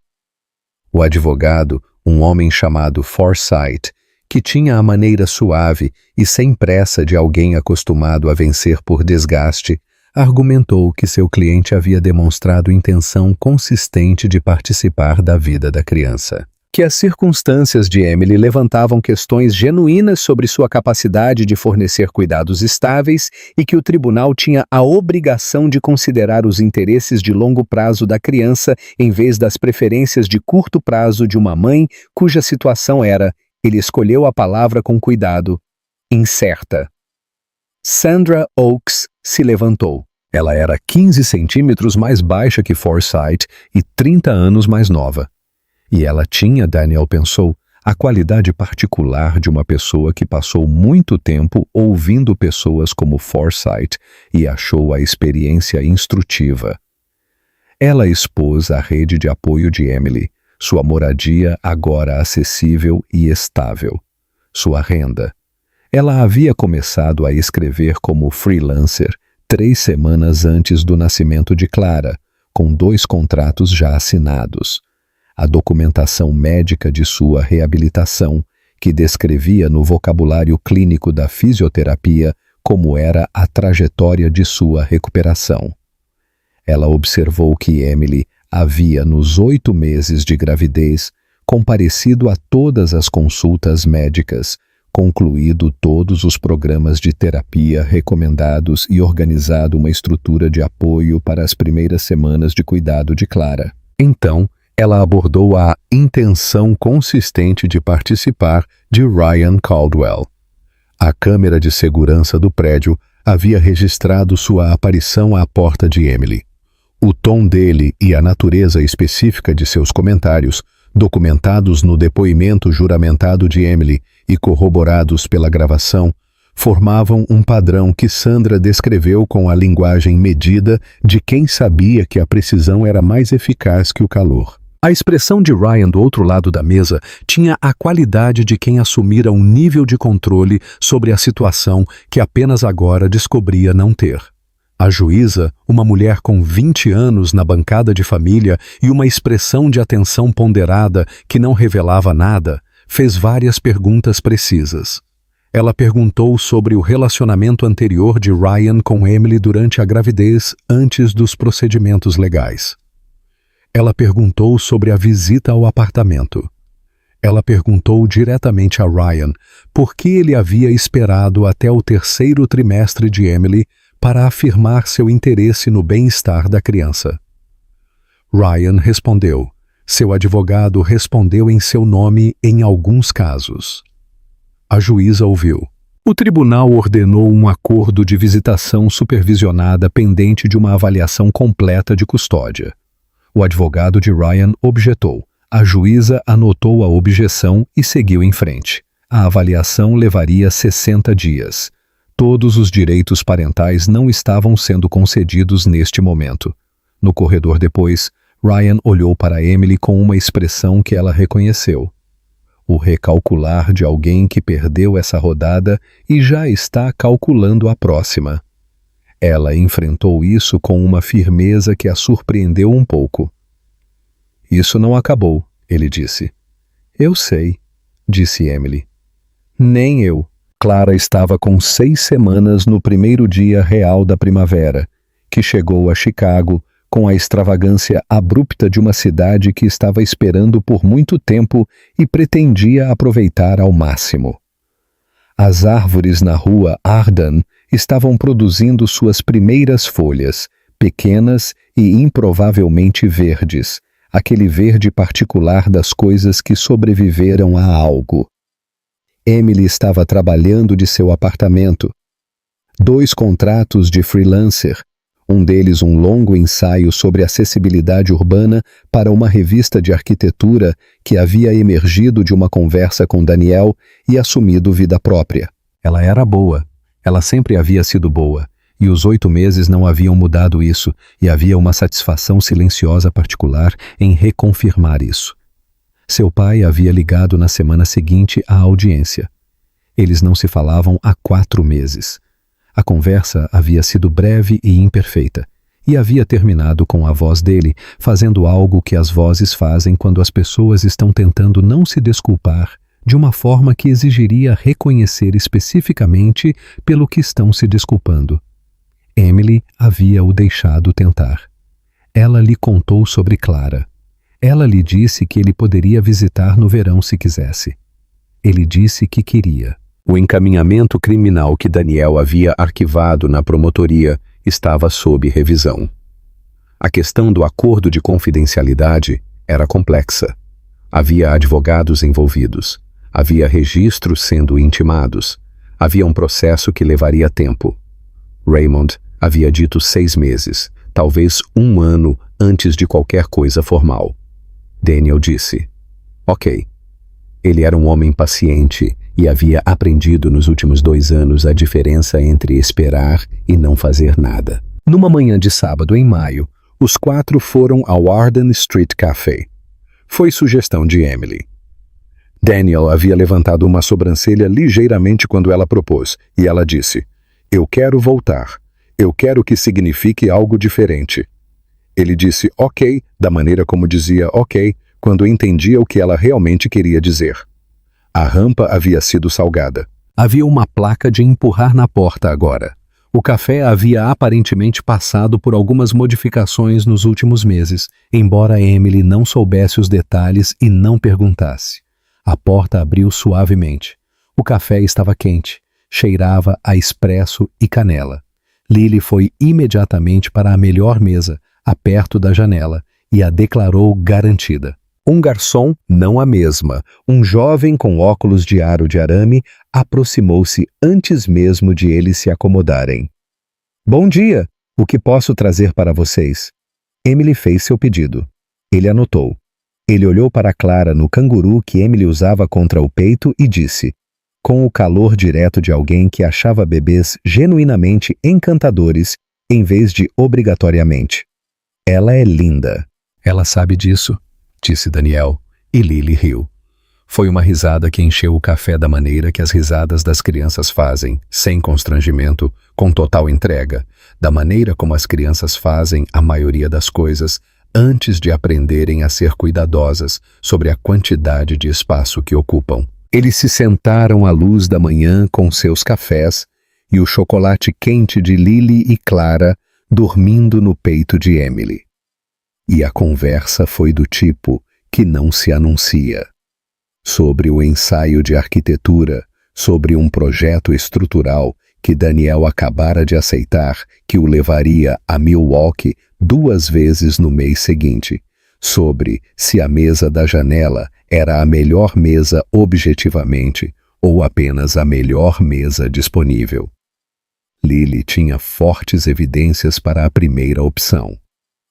O advogado, um homem chamado Forsythe, que tinha a maneira suave e sem pressa de alguém acostumado a vencer por desgaste, argumentou que seu cliente havia demonstrado intenção consistente de participar da vida da criança. Que as circunstâncias de Emily levantavam questões genuínas sobre sua capacidade de fornecer cuidados estáveis e que o tribunal tinha a obrigação de considerar os interesses de longo prazo da criança em vez das preferências de curto prazo de uma mãe cuja situação era, ele escolheu a palavra com cuidado, incerta. Sandra Oaks se levantou. Ela era 15 centímetros mais baixa que Forsythe e 30 anos mais nova. E ela tinha, Daniel pensou, a qualidade particular de uma pessoa que passou muito tempo ouvindo pessoas como Forsythe e achou a experiência instrutiva. Ela expôs a rede de apoio de Emily, sua moradia agora acessível e estável, sua renda. Ela havia começado a escrever como freelancer 3 semanas antes do nascimento de Clara, com 2 contratos já assinados. A documentação médica de sua reabilitação, que descrevia no vocabulário clínico da fisioterapia como era a trajetória de sua recuperação. Ela observou que Emily havia, nos 8 meses de gravidez, comparecido a todas as consultas médicas, concluído todos os programas de terapia recomendados e organizado uma estrutura de apoio para as primeiras semanas de cuidado de Clara. Então, ela abordou a intenção consistente de participar de Ryan Caldwell. A câmera de segurança do prédio havia registrado sua aparição à porta de Emily. O tom dele e a natureza específica de seus comentários, documentados no depoimento juramentado de Emily e corroborados pela gravação, formavam um padrão que Sandra descreveu com a linguagem medida de quem sabia que a precisão era mais eficaz que o calor. A expressão de Ryan do outro lado da mesa tinha a qualidade de quem assumira um nível de controle sobre a situação que apenas agora descobria não ter. A juíza, uma mulher com 20 anos na bancada de família e uma expressão de atenção ponderada que não revelava nada, fez várias perguntas precisas. Ela perguntou sobre o relacionamento anterior de Ryan com Emily durante a gravidez antes dos procedimentos legais. Ela perguntou sobre a visita ao apartamento. Ela perguntou diretamente a Ryan por que ele havia esperado até o 3º trimestre de Emily para afirmar seu interesse no bem-estar da criança. Ryan respondeu. Seu advogado respondeu em seu nome em alguns casos. A juíza ouviu. O tribunal ordenou um acordo de visitação supervisionada pendente de uma avaliação completa de custódia. O advogado de Ryan objetou. A juíza anotou a objeção e seguiu em frente. A avaliação levaria 60 dias. Todos os direitos parentais não estavam sendo concedidos neste momento. No corredor depois, Ryan olhou para Emily com uma expressão que ela reconheceu. O recalcular de alguém que perdeu essa rodada e já está calculando a próxima. Ela enfrentou isso com uma firmeza que a surpreendeu um pouco. Isso não acabou, ele disse. Eu sei, disse Emily. Nem eu. Clara estava com 6 semanas no primeiro dia real da primavera, que chegou a Chicago com a extravagância abrupta de uma cidade que estava esperando por muito tempo e pretendia aproveitar ao máximo. As árvores na rua Arden estavam produzindo suas primeiras folhas, pequenas e improvavelmente verdes, aquele verde particular das coisas que sobreviveram a algo. Emily estava trabalhando de seu apartamento. 2 contratos de freelancer, Um deles um longo ensaio sobre acessibilidade urbana para uma revista de arquitetura que havia emergido de uma conversa com Daniel e assumido vida própria. Ela era boa. Ela sempre havia sido boa. E os 8 meses não haviam mudado isso, e havia uma satisfação silenciosa particular em reconfirmar isso. Seu pai havia ligado na semana seguinte à audiência. Eles não se falavam há 4 meses. A conversa havia sido breve e imperfeita, e havia terminado com a voz dele fazendo algo que as vozes fazem quando as pessoas estão tentando não se desculpar de uma forma que exigiria reconhecer especificamente pelo que estão se desculpando. Emily havia o deixado tentar. Ela lhe contou sobre Clara. Ela lhe disse que ele poderia visitar no verão se quisesse. Ele disse que queria. O encaminhamento criminal que Daniel havia arquivado na promotoria estava sob revisão. A questão do acordo de confidencialidade era complexa. Havia advogados envolvidos. Havia registros sendo intimados. Havia um processo que levaria tempo. Raymond havia dito 6 meses, talvez 1 ano antes de qualquer coisa formal. Daniel disse, ok. Ele era um homem paciente e havia aprendido nos últimos 2 anos a diferença entre esperar e não fazer nada. Numa manhã de sábado em maio, os 4 foram ao Arden Street Café. Foi sugestão de Emily. Daniel havia levantado uma sobrancelha ligeiramente quando ela propôs, e ela disse, eu quero voltar. Eu quero que signifique algo diferente. Ele disse ok, da maneira como dizia ok, quando entendia o que ela realmente queria dizer. A rampa havia sido salgada. Havia uma placa de empurrar na porta agora. O café havia aparentemente passado por algumas modificações nos últimos meses, embora Emily não soubesse os detalhes e não perguntasse. A porta abriu suavemente. O café estava quente, cheirava a expresso e canela. Lily foi imediatamente para a melhor mesa, perto da janela, e a declarou garantida. Um garçom, não a mesma, um jovem com óculos de aro de arame, aproximou-se antes mesmo de eles se acomodarem. Bom dia! O que posso trazer para vocês? Emily fez seu pedido. Ele anotou. Ele olhou para Clara no canguru que Emily usava contra o peito e disse, com o calor direto de alguém que achava bebês genuinamente encantadores em vez de obrigatoriamente. Ela é linda. Ela sabe disso, disse Daniel, e Lily riu. Foi uma risada que encheu o café da maneira que as risadas das crianças fazem, sem constrangimento, com total entrega, da maneira como as crianças fazem a maioria das coisas antes de aprenderem a ser cuidadosas sobre a quantidade de espaço que ocupam. Eles se sentaram à luz da manhã com seus cafés e o chocolate quente de Lily e Clara dormindo no peito de Emily. E a conversa foi do tipo que não se anuncia. Sobre o ensaio de arquitetura, sobre um projeto estrutural que Daniel acabara de aceitar que o levaria a Milwaukee 2 vezes no mês seguinte, sobre se a mesa da janela era a melhor mesa objetivamente ou apenas a melhor mesa disponível. Lily tinha fortes evidências para a primeira opção.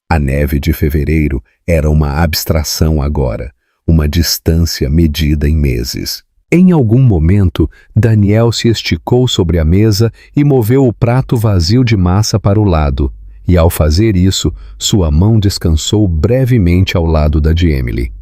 A neve de fevereiro era uma abstração agora, uma distância medida em meses. Em algum momento, Daniel se esticou sobre a mesa e moveu o prato vazio de massa para o lado, e ao fazer isso, sua mão descansou brevemente ao lado da de Emily.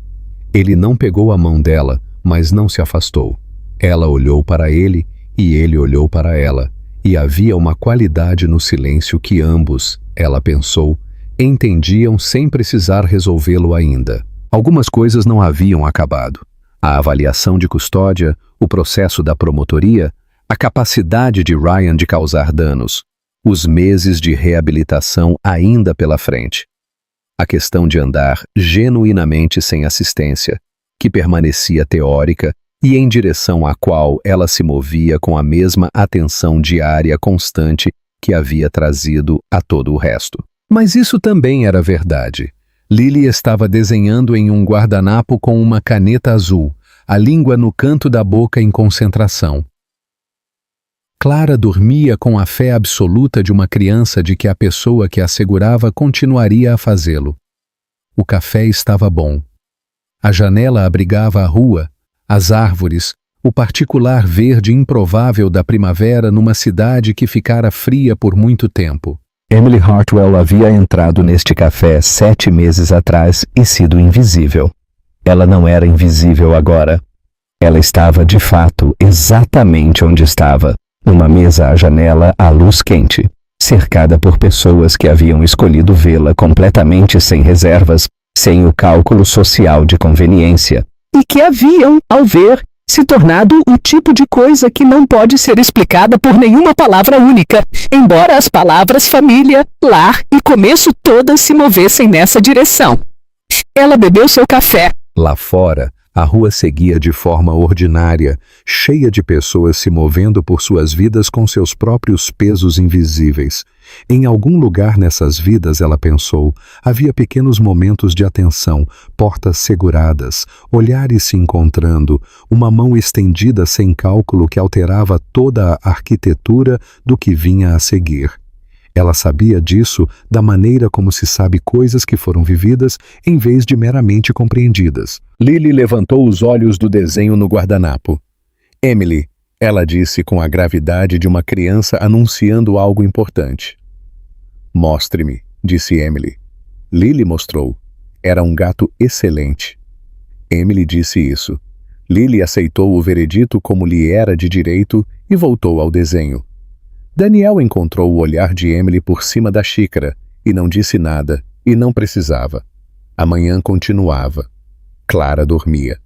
Ele não pegou a mão dela, mas não se afastou. Ela olhou para ele e ele olhou para ela, e havia uma qualidade no silêncio que ambos, ela pensou, entendiam sem precisar resolvê-lo ainda. Algumas coisas não haviam acabado. A avaliação de custódia, o processo da promotoria, a capacidade de Ryan de causar danos, os meses de reabilitação ainda pela frente. A questão de andar genuinamente sem assistência, que permanecia teórica e em direção à qual ela se movia com a mesma atenção diária constante que havia trazido a todo o resto. Mas isso também era verdade. Lily estava desenhando em um guardanapo com uma caneta azul, a língua no canto da boca em concentração. Clara dormia com a fé absoluta de uma criança de que a pessoa que a segurava continuaria a fazê-lo. O café estava bom. A janela abrigava a rua, as árvores, o particular verde improvável da primavera numa cidade que ficara fria por muito tempo. Emily Hartwell havia entrado neste café 7 meses atrás e sido invisível. Ela não era invisível agora. Ela estava, de fato, exatamente onde estava, numa mesa à janela à luz quente, cercada por pessoas que haviam escolhido vê-la completamente sem reservas, sem o cálculo social de conveniência, e que haviam, ao ver, se tornado o tipo de coisa que não pode ser explicada por nenhuma palavra única, embora as palavras família, lar e começo todas se movessem nessa direção. Ela bebeu seu café. Lá fora, a rua seguia de forma ordinária, cheia de pessoas se movendo por suas vidas com seus próprios pesos invisíveis. Em algum lugar nessas vidas, ela pensou, havia pequenos momentos de atenção, portas seguradas, olhares se encontrando, uma mão estendida sem cálculo que alterava toda a arquitetura do que vinha a seguir. Ela sabia disso da maneira como se sabe coisas que foram vividas em vez de meramente compreendidas. Lily levantou os olhos do desenho no guardanapo. Emily, ela disse com a gravidade de uma criança anunciando algo importante. Mostre-me, disse Emily. Lily mostrou. Era um gato excelente. Emily disse isso. Lily aceitou o veredito como lhe era de direito e voltou ao desenho. Daniel encontrou o olhar de Emily por cima da xícara e não disse nada, e não precisava. A manhã continuava. Clara dormia.